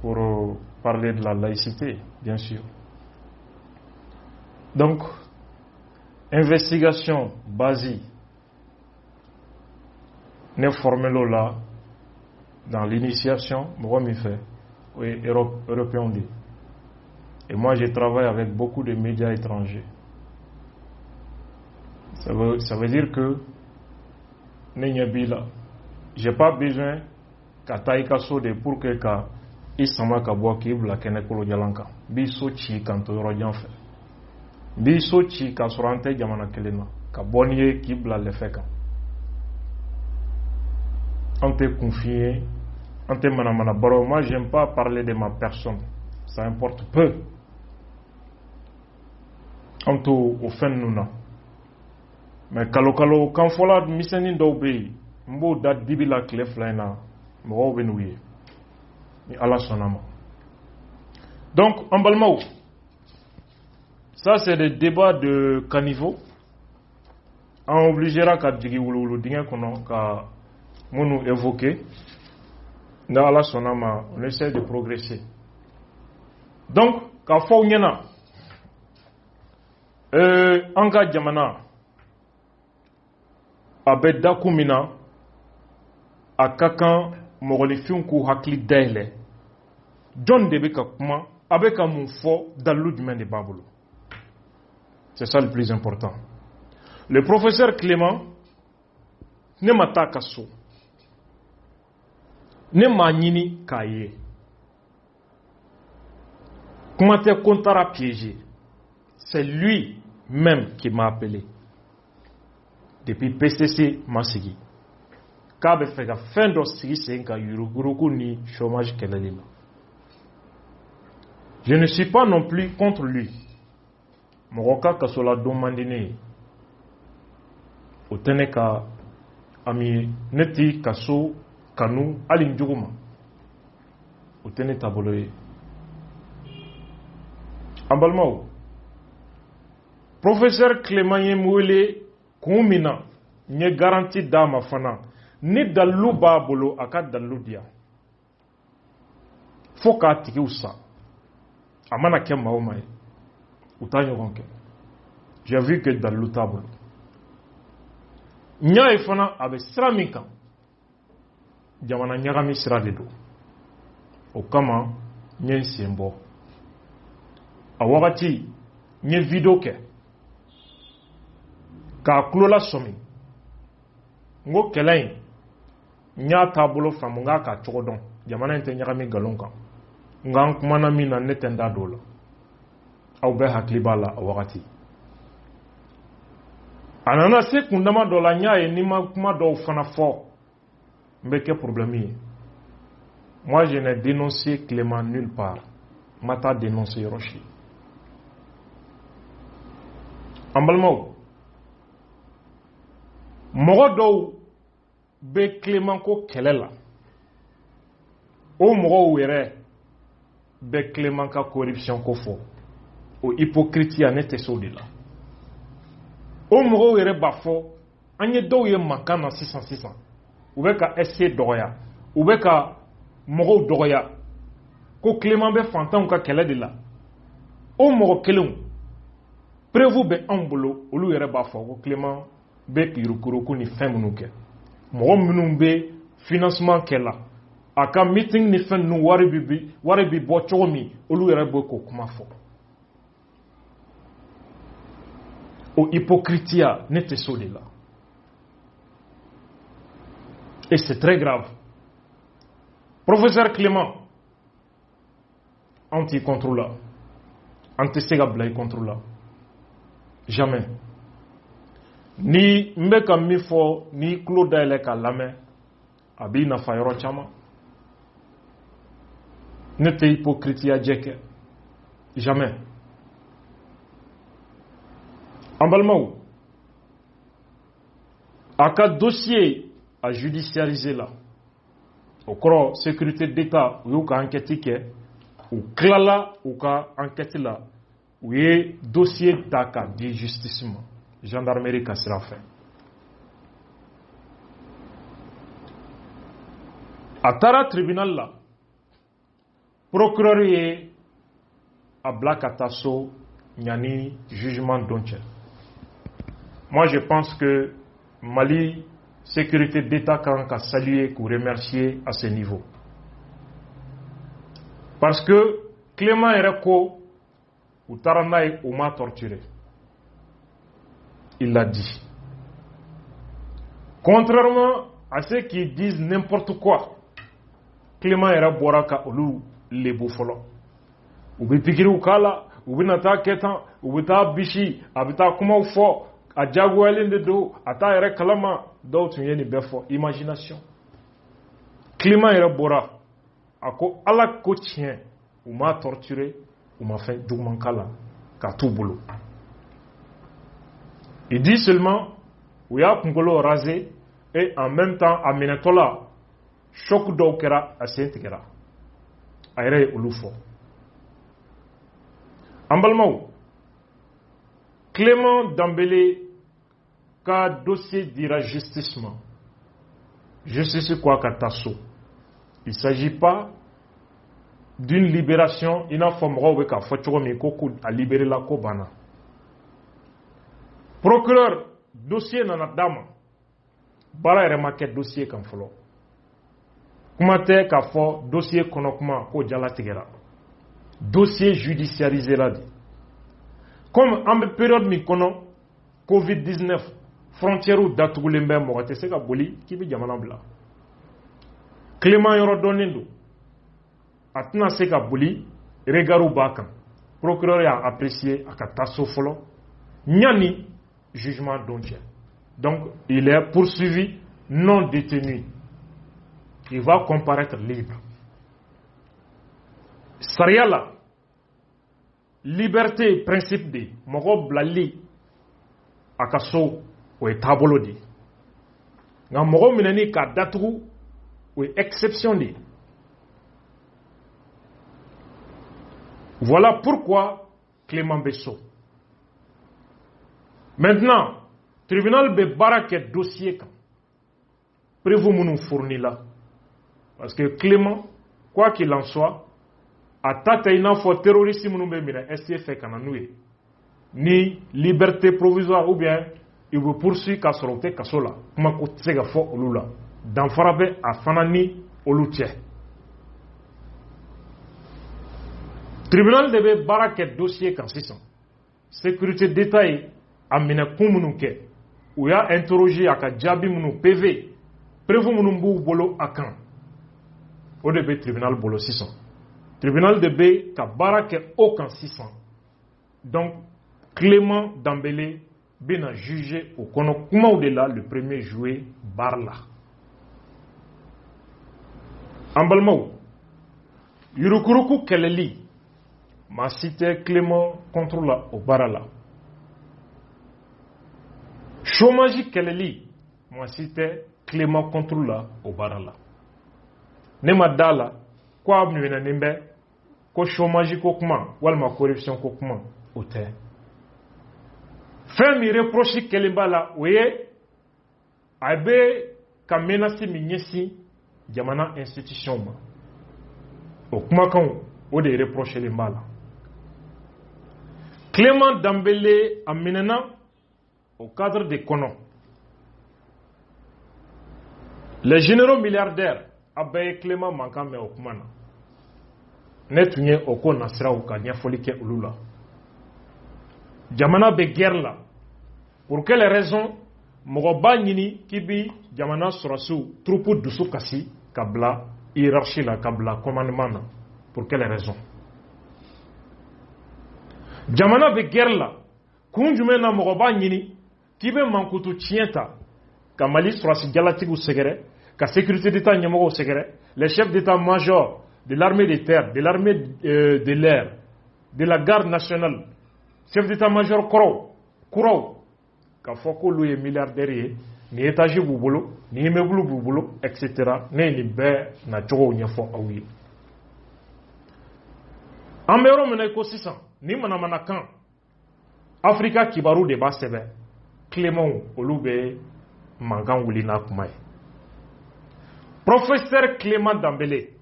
pour parler de la laïcité, bien sûr. Donc, investigation basique, n'est formé là dans l'initiation, moi m'y fait, oui, européen dit. Et moi, je travaille avec beaucoup de médias étrangers. Ça veut dire que je n'ai pas besoin qu'à taïka sode pour que isama kabwa kibla kenekolo jalanka. Biso chi kanto yorojan fait. Biso chi kasurante jamana kelena. Kabonye kibla le feka. On te confie, on te manamana baro. Moi, j'aime pas parler de ma personne. Ça importe peu. On te offend nous non. Mais kalokalo quand fola miseni dobe mbo dat dibila clef lina mo benouye ni ala sonama. Donc en Balmaou, ça c'est des débats de caniveau. On obligera qu'à digi wulu dinga kono ka munu évoquer na ala sonama, on essaie de progresser. Donc ka fo nyana anga jamana abe dakumina akakan mogolifin ku hakli dele John de beka kuma abe ka mun fo dalu jumɛn de babolo. C'est ça le plus important. Le professeur Clément ne mata kaso ne ma ɲini k'a ye kuma tɛ kontara piégé. C'est lui même qui m'a appelé depuis PCC Masigi. K'a bɛ fɛ ka fɛn dɔ sigi sen ka yurugurugu ni chômage kɛlɛli la. Je ne suis pas non plus contre lui. Mɔgɔ ka kaso la don man di ne ye. O tɛ ne ka ami ne ti kaso kanu hali n jugu ma. O tɛ ne taabolo ye. An balimaw, professeur Clément ye n wele kun min na n ye garantie d'a ma fana ni dalilu b'a bolo a ka dalilu di yan fo k'a tigiw sa a mana kɛ maa o maa ye u t'a ɲɔgɔn kɛ. J'ai vu que dalilu t'a bolo. ɲa ye fana a bɛ sira min kan jamana ɲagami sira de don o kama n ye n sen bɔ a wagati n ye video kɛ k'a tulo lasɔmi n ko kɛlɛ in n y'a taabolo faamu n k'a ka cogo dɔn jamana in tɛ ɲagami nkalon kan nka n kumana min na ne tɛ n da don o la aw bɛɛ hakili b'a la a wagati a nana se kundama dɔ la n y'a ye ni ma kuma dɔw fana fɔ n bɛ kɛ problème ye moi je n'ai dénoncé Clément nulle part n ma taa dénoncé yɔrɔ si an balimaw mɔgɔ dɔw bɛ Clément ko kɛlɛ la o mɔgɔw yɛrɛ bɛ Clément ka corruption ko fɔ o hypocrite ne tɛ se o de la o mɔgɔw yɛrɛ b'a fɔ an ye dɔw ye mankan na sisan u bɛ ka SC dɔgɔya u bɛ ka mɔgɔw dɔgɔya ko Clément bɛ fantanw ka kɛlɛ de la o mɔgɔ kelenw preuve bɛ anw bolo olu yɛrɛ b'a fɔ ko Clément bɛ yurukuruku ni fɛn minnu kɛ mɔgɔ minnu bɛ financement kɛ la a ka meeting ni fɛn ninnu wari bi bɔ cogo min olu yɛrɛ bɛ k'o kuma fɔ o hypocrite ne tɛ se o de la et c'est très grave professeur Clément an t'i contre la an tɛ se ka bila i contre la jamais ni n bɛ ka min fɔ ni tulo dayɛlɛ k'a lamɛn a b'i nafa yɔrɔ caman ne tɛ hypocrite jɛ kɛ jamais an balimaw a ka dossier a judiciarisé la o kɔrɔ sécurité d'État u y'u ka enquête kɛ u tilala u ka enquête la u ye dossier ta ka di justice ma gendarmerie ka sira fɛ a taara tribunal la procureur ye a bila ka taa so ɲani jugement don cɛ moi je pense que Mali sécurité d'État kan ka saluer k'u remercier à ce niveau parce que Clément yɛrɛ ko u taara n'a ye u m'a torturé il l'a dit contrairement à ceux qui disent n'importe quoi Clément yɛrɛ bɔra ka olu lebu fɔlɔ u bɛ pikiriw k'a la u bɛ na taa kɛ tan u bɛ taa bisi a bɛ taa kumaw fɔ a diyagoyalen de don a t'a yɛrɛ kalama dɔw tun ye nin bɛɛ fɔ imagination Clément yɛrɛ bɔra a ko ala ko tiɲɛ u m'a torturé u ma fɛn juguman k'a la k'a t'u bolo il dit seulement u y'a kunkolo rasé et en même temps a minɛtɔ la choc dɔw kɛra a sen tigɛra a yɛrɛ ye olu fɔ an balimaw Clément Dembélé ka dossier dira justice ma justice quoi ka taa so il s'agit pas d'une libération i n'a fɔ mɔgɔw bɛ k'a fɔ cogo min ko a libéré la ko banna procureur dossier nana d'a ma baara yɛrɛ ma kɛ dossier kan fɔlɔ kuma tɛ k'a fɔ dossier kɔnɔ kuma ko jalatigɛra dossier judiciarisé la de comme an bɛ période min kɔnɔ Covid-19 frontières datugulen bɛ mɔgɔ tɛ se ka boli k'i bɛ jamana bila Clément yɔrɔ dɔnnen don a tɛna se ka boli regards b'a kan procureur y'a apprécié a ka taa so fɔlɔ ɲani jugement don cɛ donc il est poursuivi non détenu il va comparaître libre sariya la liberté principe de mɔgɔ bilali a ka so o ye taabolo de nka mɔgɔ minɛni k'a datugu o ye exception de voilà pourquoi Clément bɛ so maintenant tribunal bɛ baara kɛ dossier kan preuve minnu fourni la parce que Clément quoi qu'il en soit a ta tɛ i n'a fɔ terroriste minnu bɛ minɛ STF fɛ ka na n'u ye ni liberté provisoire ou bien il bɛ poursuit k'a sɔrɔ u tɛ kaso la kuma ko tɛ se ka fɔ olu la danfara bɛ a fana ni olu cɛ. Tribunal de bɛ baara kɛ dossier kan sisan sécurité d'état ye a minɛ kun minnu kɛ u y'a interroger a ka jaabi minnu PV prévu minnu b'u bolo a kan o de bɛ tribunal bolo sisan tribunal de bɛ ka baara kɛ o kan sisan donc Clément Dembélé bɛna juger o kɔnɔ kumaw de la le 1er juillet baara la. An balimaw yurukuruku kɛlɛli maa si tɛ Clément contre la o baara la. Chômage kɛlɛli maa si tɛ Clément contre la o baara la. Ne ma da la ko a minɛnen bɛ ko chômage ko kuma walima corruption ko kuma o tɛ. Fɛn min reproche kɛlen b'a la o ye a bɛ ka menace min ɲɛsin jamana institution ma o kumakanw o de reprochelen b'a la. Clément Dembélé a minɛna au cadre de kɔnɔ les généraux milliardaires a bɛɛ ye Clément mankan mɛn o kuma na ne tun ye o ko nasiraw ka ɲɛfɔli kɛ olu la. Jamana bɛ guerre la pour quelle raison mɔgɔ b'a ɲini k'i bi jamana sɔrɔsiw troupe dusu kasi ka bila hiérarchie la ka bila commandement na pour quelle raison. Jamana bɛ guerre la kun jumɛn na mɔgɔ b'a ɲini k'i bɛ mankutu tiɲɛ ta ka Mali sɔrɔsi jalatigiw sɛgɛrɛ ka sécurité d'état ɲɛmɔgɔw sɛgɛrɛ les chefs d'état-major de l'armée de terre de l'armée de l'air de la garde nationale chef d'état-major kuraw k'a fɔ k'olu ye milliardaire ye ni étage b'u bolo ni immeuble b'u bolo etc. ne ye nin bɛɛ nacogow ɲɛfɔ aw ye. An bɛ yɔrɔ min na i ko sisan ni manamanakan Afrika kibaru de b'a sɛbɛn Clément olu bɛ mankan wuli n'a kuma ye. Professeur Clément Dembélé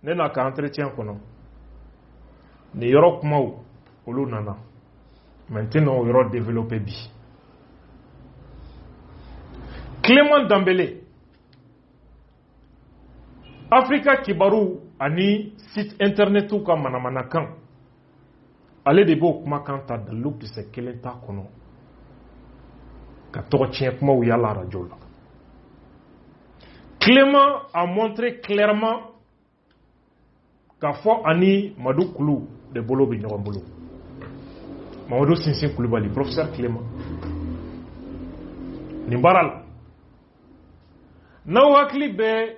ne n'a ka entretien kɔnɔ nin yɔrɔ kumaw olu nana maintenant o yɔrɔ développé bi. Clément Dembélé Afrika kibaru ani site internet ka manamanakan ale de b'o kumakan ta dalu kisɛ kelen t'a kɔnɔ ka tɔgɔ tiɲɛ kumaw yala radio la. Clément a montré clairement k'a fɔ ani Madu Kulu de bolo bɛ ɲɔgɔn bolo. Mamadou Sinsin Kulibali professeur Clément nin baara la n'aw hakili bɛ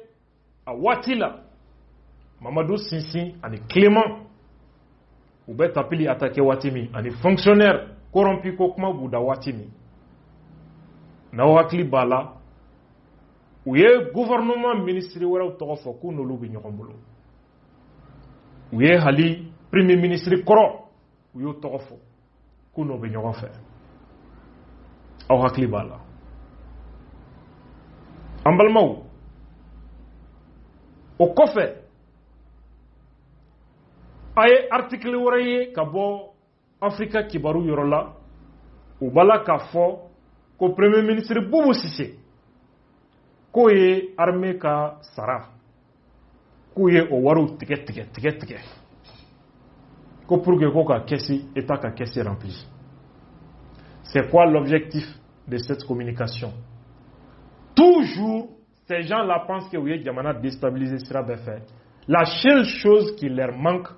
a waati la Mamadou Sinsin ani Clément u bɛ tapili attaqué waati min ani fonctionnaire corrompu ko kuma b'u da waati min n'aw hakili b'a la u ye gouvernement ministre wɛrɛw tɔgɔ fɔ k'u n'olu bɛ ɲɔgɔn bolo u ye hali premier ministre kɔrɔ u y'o tɔgɔ fɔ k'u n'o bɛ ɲɔgɔn fɛ aw hakili b'a la. An balimaw o kɔfɛ a ye article wɛrɛ ye ka bɔ Afrika kibaru yɔrɔ la u b'a la k'a fɔ ko premier ministre Boubou Cissé k'o ye armée ka sara k'u ye o wariw tigɛ ko pour que ko ka caisse état ka caisse remplie. C'est quoi l'objectif de cette communication? Toujours ces gens-là pensent que oui, Jamana déstabilisé sera bien fait. La seule chose qui leur manque,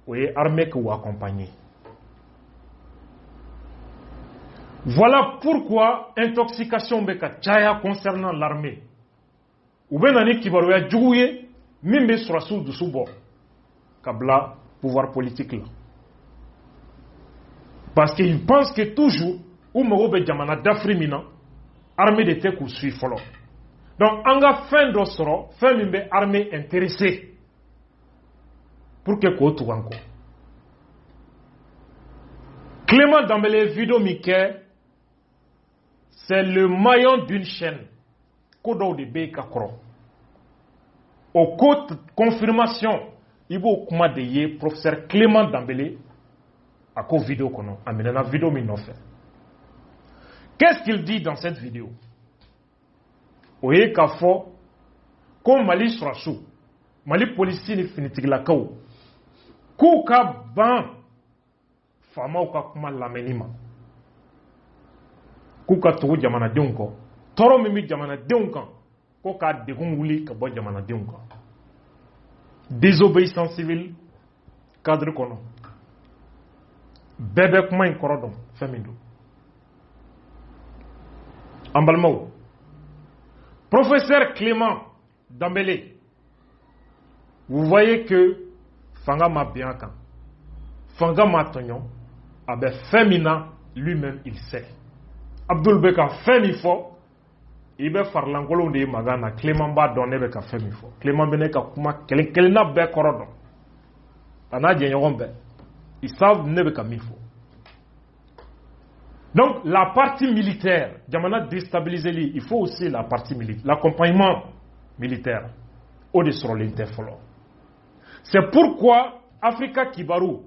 oui, armée que vous accompagnez. Voilà pourquoi intoxication beka chaya concernant l'armée. Ou bien nani kibaruya djouye, mimbe surasu du subo, kabla pouvoir politique là. Parce qu'ils pensent que toujours, ou me Jamana d'Afrimina, armée de tek ou suit follow. Donc, on a fin d'osoro, fin d'une armée intéressée pour que kotu wanko. Clément Dembélé vidéo Mickey, c'est le maillon d'une chaîne. Kodo de Beikakro. Au côté confirmation, il faut kuma de ye professeur Clément Dembélé à ko vidéo kono. Amena vidéo mi no fait. Qu'est-ce qu'il dit dans cette vidéo? Oye Kafo, comme Mali Surasu, Mali policier ni finitigilakaw, Kouka ban, Fama ou Kakuma lamenima. Kouka togo jamana deunko, Toro mimi jamana deunkan, Koka degun wuli kabo jamana deunkan. Désobéissance civile, cadre kono. Bébé kuma in korodon, femindo. Ambalmao. Professeur Clément Dambélé, vous voyez que Fanga Mabianka, Fanga Matonyon, avec Femina, lui-même il sait. Abdul Beka Femifo, il va faire l'angolo de Magana, Clément Ba donné Beka Femifo. Clément Beneka Kuma, Kelena Be Korodon. Tana Djenyorombe, ils savent Nebeka Mifo. Donc, la partie militaire, Djamana déstabiliser lui, il faut aussi la partie militaire, l'accompagnement militaire, au-dessus de l'interfolon. C'est pourquoi Africa Kibarou,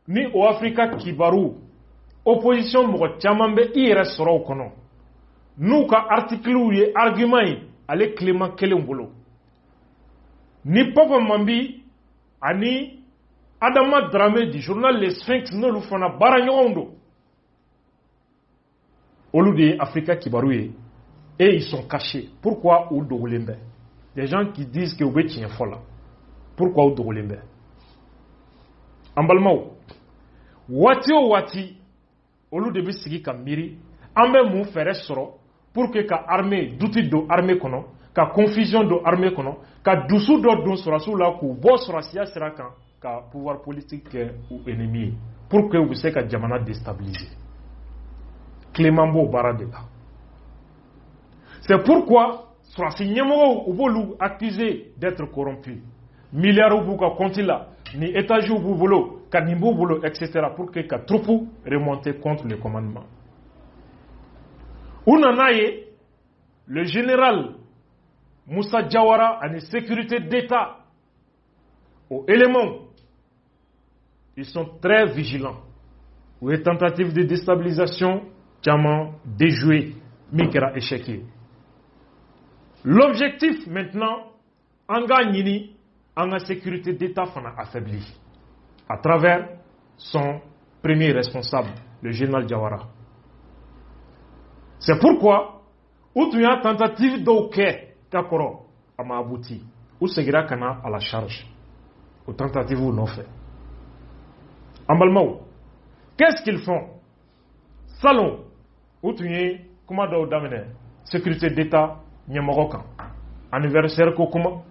ni au Africa Kibarou, opposition Mouko Tchamambe, il restera au kono. Nous, ka article ou argument, allez Clément Kelembolo. Ni Papa Mambi, ani Adama Dramé du journal Les Sphinx, nous le faisons à Baragnondo. Olude Africa Kibaroué, et ils sont cachés. Pourquoi Oudogolembe? Des gens qui disent que Oubé tient folle. Pourquoi Oudogolembe? Ambalmao, Wati o Wati, Olude Bissigi Kamiri, Ambe mou fere soro, pour que ka armée, d'outil do armée kono, ka confusion do armée kono, ka doussou do don sora sou la kou, bo sora siya sera ka pouvoir politique ou ennemi, pour que vous savez que Djamana déstabilisé. Clément Bo Baradela. C'est pourquoi, sur la signemo ou volou accusé d'être corrompu, milliards ou bouka kontila, ni étage ou boulot, kanimbo boulot, etc., pour que ka troupeau remonte contre le commandement. Ounanaye, le général Moussa Diawara a une sécurité d'État aux éléments. Ils sont très vigilants. Ou les tentatives de déstabilisation, Tchaman déjoué, Mikera échequé. L'objectif maintenant, en gagnini, en la sécurité d'État fana affaibli, à travers son premier responsable, le général Diawara. C'est pourquoi, où tu as tentative d'oké, d'accord, à ma abouti, ou Segira Kana à la charge, ou tentative ou non fait. En Balmao, qu'est-ce qu'ils font? Salon, où tu es, comment d'amener sécurité d'État, Nyamarokan, anniversaire Kokuma,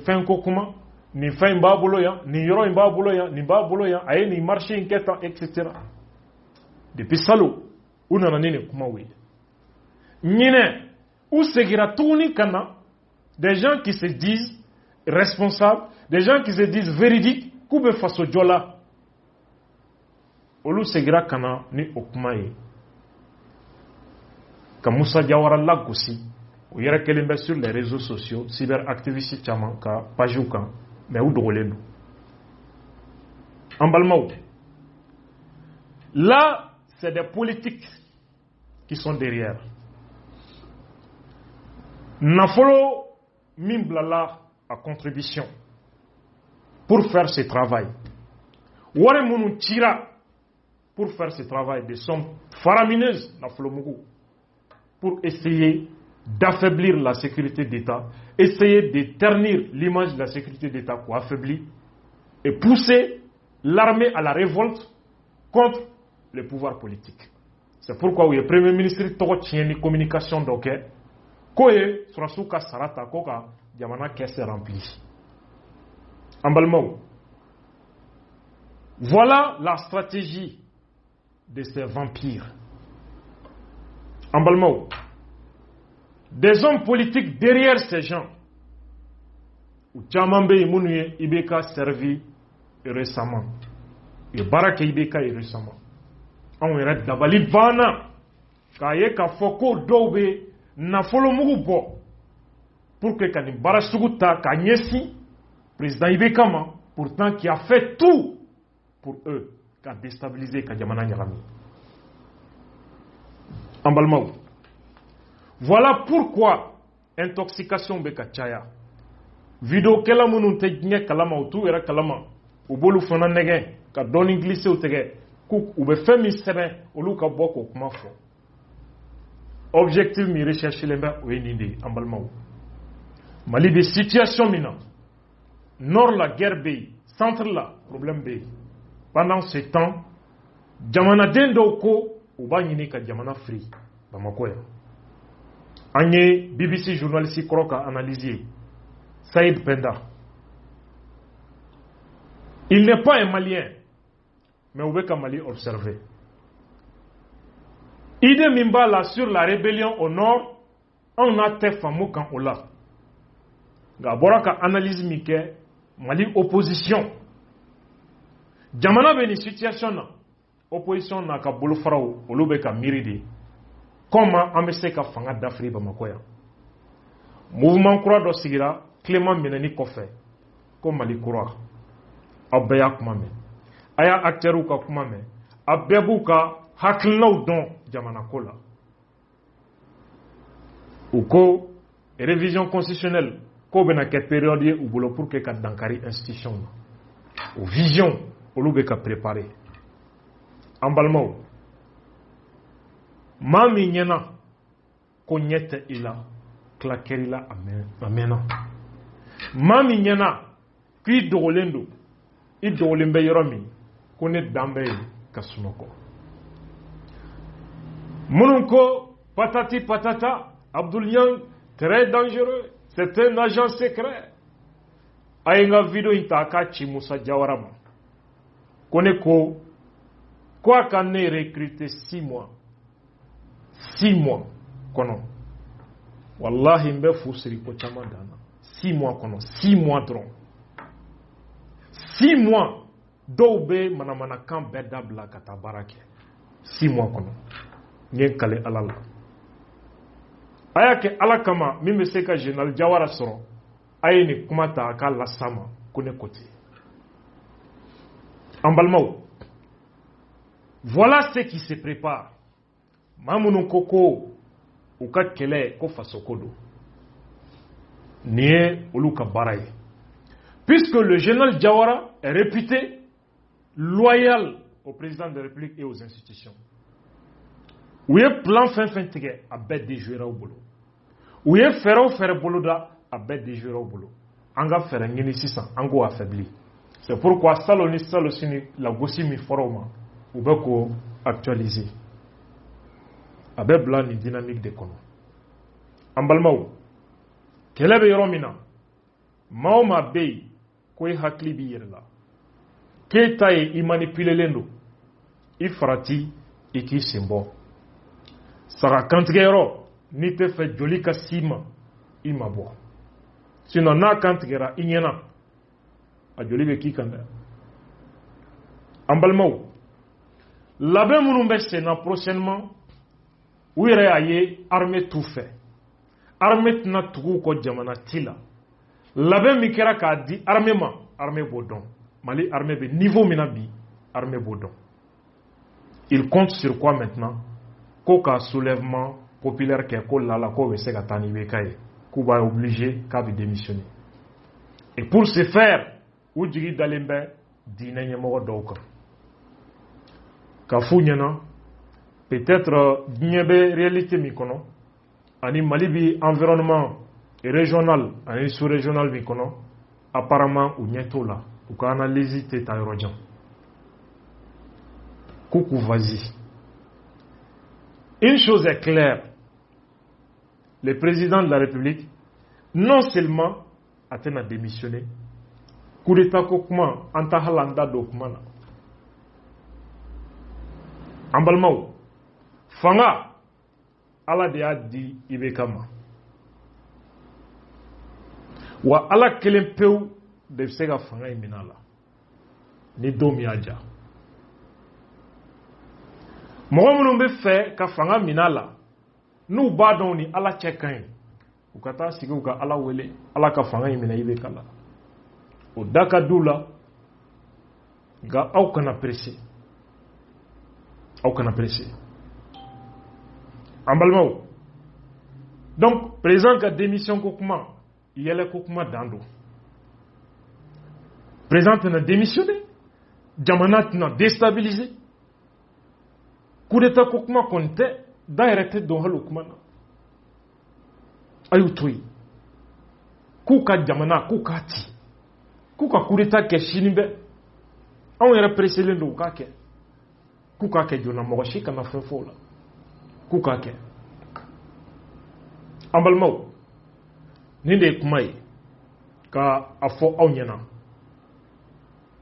fin Kokuma, ni fin Baboloya, ni Yoro Baboloya, ni Baboloya, aye ni marché inquiétant, etc. Depuis Salo, où n'en a kuma oui. Nine, où Segira Touni Kana, des gens qui se disent responsables, des gens qui se disent véridiques, Koube Faso Djola. Olu Segira Kana ni Okumaye. Ka Moussa Diawara Lagoussi, ou yere kelimbe sur les réseaux sociaux, cyberactivistes Tchaman, ka Pajoukan, mais où d'Olenu. En Balmaou. Là, c'est des politiques qui sont derrière. Nafolo Mimblala à contribution pour faire ce travail. Ware Mounou Tira pour faire ce travail de sommes faramineuses, Nafolo Mougou, pour essayer d'affaiblir la sécurité d'État, essayer de ternir l'image de la sécurité d'État pour affaiblir et pousser l'armée à la révolte contre le pouvoir politique. C'est pourquoi le Premier ministre a une communication d'Oké, Koye, Surasuka Sarata, Koka, Yamana Kesse rempli. Ambalmao. Voilà la stratégie de ces vampires. Ambalmao. Des hommes politiques derrière ces gens. Ou Tchamambe Imunye Ibeka servi récemment. Et Barake Ibeka récemment. On est d'abali bana. Kaye ka foko dobe na folo mugu bo. Pour que Kani Barasuguta Kanyesi, président Ibekama, pourtant qui a fait tout pour eux, qui a déstabilisé Kadjamana Nyarami. Ambalmaou. Voilà pourquoi intoxication be ka caya. Vidéo kela munun te ɲɛ kalama o t'u yɛrɛ kalama u b'olu fana nɛgɛ ka dɔɔni glisser u tɛgɛ k'u u bɛ fɛn min sɛbɛn olu ka bɔ k'o kuma fɔ. Objectif min recherchelen bɛ o ye nin de ye an balimaw. Mali bɛ situation min na nord la guerre bɛ yen centre la problème bɛ yen. Pendant ce temps jamanaden dɔw ko u b'a ɲini ka jamana firi Bamako yan. An ye BBC journaliste kɔrɔ ka analyse ye Saïd Penda. Il n'est pas un Malien, mais on veut qu'un Mali observer. Idée Mimbala sur la rébellion au nord, on a fait fameux quand on l'a. Gabora ka analyse mike Mali opposition. Jamana beni situation na opposition na ka bolo farao olube ka miride. Comment amese ka fanga d'Afrique Bamako ya. Mouvement Croix do sigira Clément Meneni Kofé, comme Mali Koura, Abaya Kumame, Aya Akteruka Kumame, Abebuka Haklou Don Jamanakola. Ou ko révision constitutionnelle, ko benake période ou bolo pour que dankari institution. Ou vision, ou loubeka préparé. Ambalmao. Mami nyena, ko nyete ila, klakerila amena. Mami nyana ki dogolendo I dogolembe yoromi kone dambe kasunoko Mononko patati patata Abdoul Yang très dangereux, c'est un agent secret. Ayenga video intaka Musa Diawara kone ko quoi qu'on ait recruté 6 mois 6 mois kono wallahi mbe fusiri ko chamadana 6 mois kono 6 mois dron 6 mois doube manamana kan bedabla kata barake 6 mois kono nyen kale alala ayake alakama mimi seka general Jawara soro ayeni kumata aka lasama kone kote Ambalmao. Voilà ce qui se prépare Mamoun Koko ou ka kele ko fasokodo nie oluka baraye. Puisque le général Jawara est réputé loyal au président de la République et aux institutions. Où est plan fin tige à bête des joueurs au boulot. Où est faire boulot da à bête des joueurs au boulot. Anga faire un yeni 600 ango affaibli. C'est pourquoi saloni salosini la gossi mi foroma ou beko actualisé. Abe blanc ni dynamique de kono. Ambalmao. Kelebe yoromina. Maoma bey kwe hakli bi yerla. Keta e manipule lendo. I farati iki simbo. Sara kantige yoro ni te fe jolika sima i mabo. Sinon na kantigera inyena. A jolibe ki kanda. Ambalmao. Labe munumbe sena prochainement. Où yɛrɛ y'a ye armée tout fait armée tɛna tugu kɔ jamana ti la labɛn min kɛra k'a di armée ma armée b'o dɔn Mali armée bɛ niveau min na bi armée b'o dɔn il compte sur quoi maintenant ko ka soulèvement populaire kɛ ko lala ko bɛ se ka taa ni IBK ye k'u b'a obligé k'a bɛ démissionner et pour ce faire u jigi dalen bɛ diinɛ ɲɛmɔgɔ dɔw kan ka f'u ɲɛna peut-être diɲɛ réalité mi kono ani Mali bi environnement régional ani sous-régional mi kono apparemment u ɲɛto la u ka analyse tɛ taa yɔrɔ jan coucou vas-y une chose est claire le président de la République non seulement a tena démissionné coup d'état ko kuma an ta halanda do kuma na an balimaw fanga ala de y'a di IBK ma wa ala kelen pewu de bɛ se ka fanga in minɛ a la ni don min y'a ja mɔgɔ minnu bɛ fɛ ka fanga minɛ a la n'u b'a dɔn ni ala cɛ ka ɲi u ka taa sigi u ka ala wele ala ka fanga in minɛ IBK la o da ka d'u la nka aw kana pressé Ambalmao. Donc, président ka démission kokuma, yele kokuma dando. Président n'a démissionné. Jamana n'a déstabilisé. Coup d'état kokuma konte, dairete dohal okumana. Ayutui. Kuka jamana, kuka ti. Kuka coup d'état ke shinibe. On yɛrɛ preselen don u k'a kɛ k'u k'a kɛ joona mɔgɔ si kana fɛn fɔ o la k'u k'a kɛ an balimaw nin de ye kuma ye ka a fɔ aw ɲɛna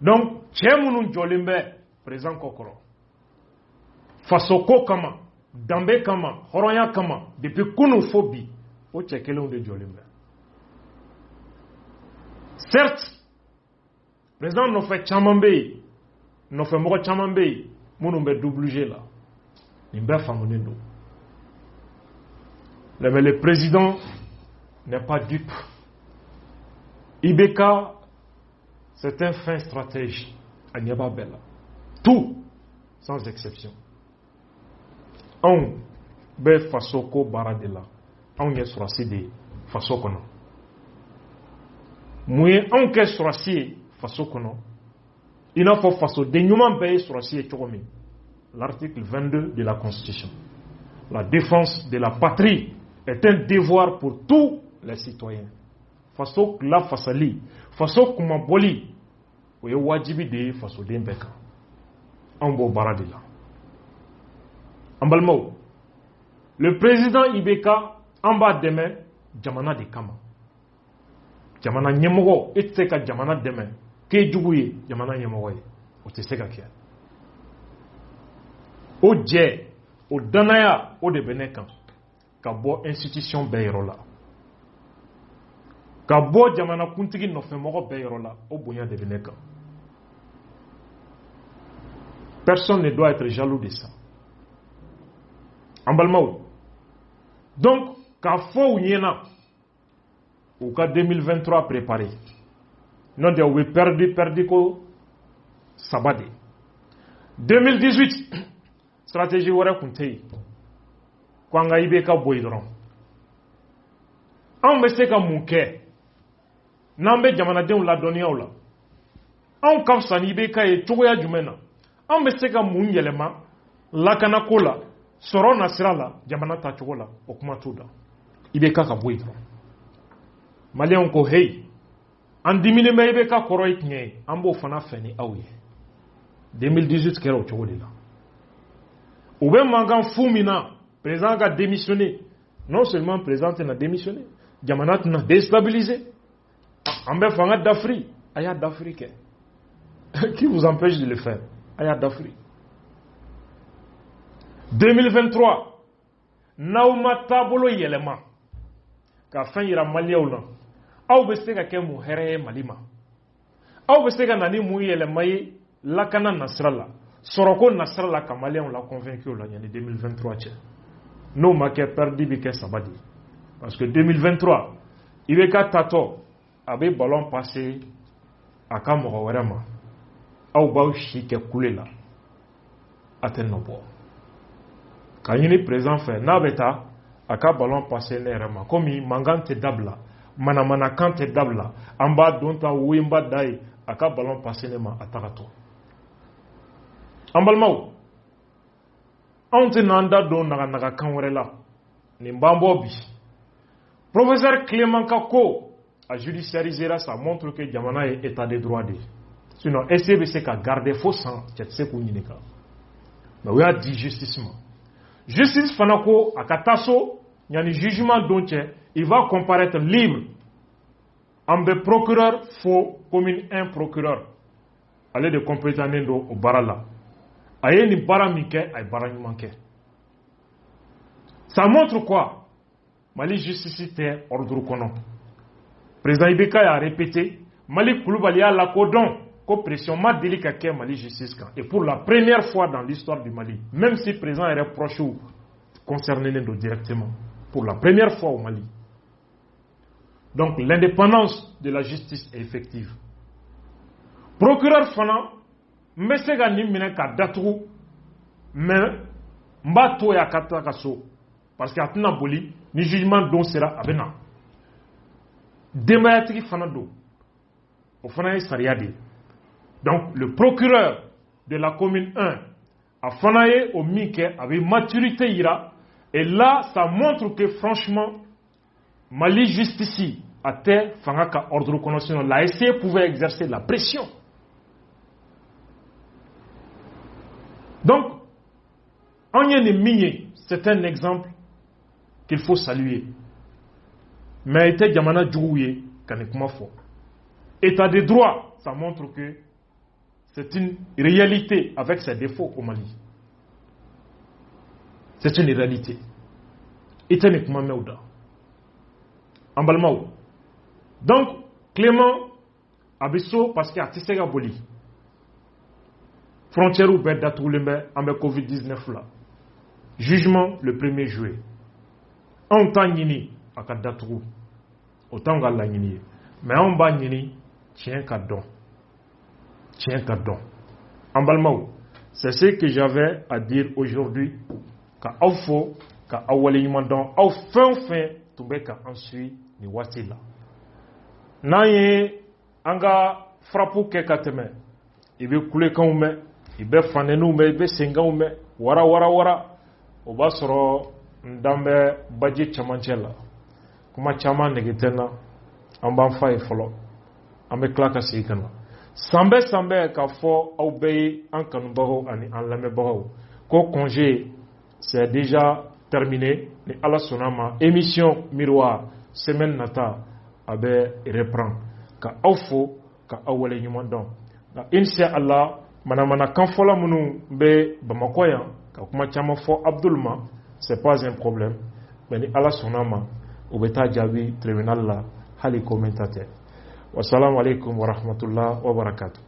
donc cɛ minnu jɔlen bɛ président kɔ kɔrɔ fasoko kama danbe kama hɔrɔnya kama depuis kunun fo bi o cɛ kelenw de jɔlen bɛ certes président nɔfɛ caman bɛ yen nɔfɛ mɔgɔ caman bɛ yen minnu bɛ double G la nin bɛɛ faamulen don mais le président n'est pas dupe. IBK c'est un fin stratège a ɲɛ b'a bɛɛ la tout sans exception anw bɛ faso ko baara de la anw ye sɔrɔsi de ye faso kɔnɔ mun ye anw kɛ sɔrɔsi ye faso kɔnɔ il n'a pas faso de ɲuman bɛɛ ye sɔrɔsi ye cogo min l'article 22 de la constitution la défense de la patrie est un devoir pour tous les citoyens faso lafasali faso kumabɔli o ye wajibi de ye fasoden bɛɛ kan anw b'o baara de la an balimaw le président IBK an b'a dɛmɛ jamana de kama jamana ɲɛmɔgɔ e tɛ se ka jamana dɛmɛ k'e jugu ye jamana ɲɛmɔgɔ ye o tɛ se ka kɛ o jɛ o danaya o de bɛ ne kan ka bɔ institution bɛɛ yɔrɔ la ka bɔ jamana kuntigi nɔfɛmɔgɔ bɛɛ yɔrɔ la o bonya de bɛ ne kan personne ne doit être jaloux de ça an balimaw donc k'a fɔ u ɲɛna u ka 2023 préparé non de u bɛ perdu ko saba de 2018 stratégie wɛrɛ tun tɛ yen ko an ka IBK bɔ yen dɔrɔn anw bɛ se ka mun kɛ n'an bɛ jamanadenw ladɔnniya o la anw ka fisa ni IBK ye cogoya jumɛn na anw bɛ se ka mun yɛlɛma lakanako la sɔrɔ nasira la jamana tacogo la o kuma t'o la IBK ka bɔ yen dɔrɔn maliyɛnw ko hey an diminen bɛ IBK kɔrɔ ye tiɲɛ ye an b'o fana fɛ ni aw ye 2018 kɛra o cogo de la u bɛ mankan fu min na président ka démissionné non seulement président tɛna démissionné jamana tɛna déstabilisé an bɛ fanga dafiri a y'a dafiri kɛ qui vous empêche de le faire a y'a dafiri 2023 n'aw ma taabolo yɛlɛma ka fɛn yira maliyɛnw na aw bɛ se ka kɛ mun hɛrɛ ye Mali ma aw bɛ se ka na ni mun yɛlɛma ye lakana nasira la sɔrɔko nasira la ka maliyɛnw la convaincu o la yanni 2023 cɛ n'o ma kɛ perdi bɛ kɛ saba de parce que 2023 IBK tatɔ a bɛ ballon passer a ka mɔgɔ wɛrɛ ma aw b'aw si kɛ kule la a tɛ nɔ bɔ ka ɲini président fɛ n'a bɛ taa a ka ballon passer ne yɛrɛ ma komi mankan tɛ dabila manamanakan tɛ dabila an b'a don ta woyinba da ye a ka ballon passer ne ma a tagatɔ an balimaw anw tɛ n'an da don naganagakan wɛrɛ la nin b'an bɔ bi professeur Clément ka ko a judiciarisera ça montre que jamana ye état de droit de ye sinon est-ce que bɛ se ka garder fo san cɛ tɛ se k'u ɲininka mais o y'a di justice ma justice fana ko a ka taa so yanni jugement don cɛ il va comparaître libre an bɛ procureur fo commune 1 procureur ale de compétenten don o baara la a ye nin baara min kɛ a ye baara ɲuman kɛ ça montre quoi Mali justice tɛ ordre kɔnɔ président IBK y'a répété Mali Kulubali y'a lakodɔn ko pression ma deli ka kɛ Mali justice kan et pour la première fois dans l'histoire du Mali même si président yɛrɛ proche concerné don directement pour la première fois au Mali donc l'indépendance de la justice est effective procureur fana n bɛ se ka nin minɛ ka datugu mais n b'a to ya ka taa ka so parce que a tɛna boli ni jugement don sera a bɛ na denbayatigi fana don o fana ye sariya de ye donc le procureur de la commune 1 a fana ye o min kɛ a bɛ maturité yira et là ça montre que franchement Mali justice a tɛ fanga ka ordre kɔnɔ sinon l'ASC pouvait exercer la pression. Donc on y a des milliers, c'est un exemple qu'il faut saluer. Mais était Jamana Djouye, Kanekmafo. État de droit, ça montre que c'est une réalité avec ses défauts au Mali. C'est une réalité. État Nekmameuda. Ambalmao. Donc, Clément Abisso, parce qu'il y a Tissega Boli. Frontière ouverte d'Atoulembe en Covid-19 là. Jugement le 1er juillet. En temps yini à Kadatou. Autant que la yini. Mais en bas yini, tiens cadon. Tiens cadon. En balmao. C'est ce que j'avais à dire aujourd'hui. Ka aufo, ka awale yimandon, au fin, tombé ka ensuite ni wasila. Naye, anga frappou ke kateme. Ibe kule kaume, ibe fanenoume, ibe sengaume, wara. O b'a sɔrɔ n dan bɛ baji cɛmancɛ la kuma caman nege tɛ n na an b'an fa ye fɔlɔ an bɛ tila ka segin ka na san bɛɛ k'a fɔ aw bɛɛ ye an kanubagaw ani an lamɛnbagaw ko congé c'est déjà terminé ni ala sɔnna ma émission miroir semaine nata a bɛ reprendre ka aw fo ka aw waleɲuman dɔn nka inshallah manamana kan fɔlɔ minnu bɛ bamakɔ yan ka kuma caman fɔ Abdul ma c'est pas un problème mais ni ala sɔnna ma o bɛ taa jaabi tribunal la hali ko min ta tɛ wassalamu alaikum wa rahmatullah wa barakatuh.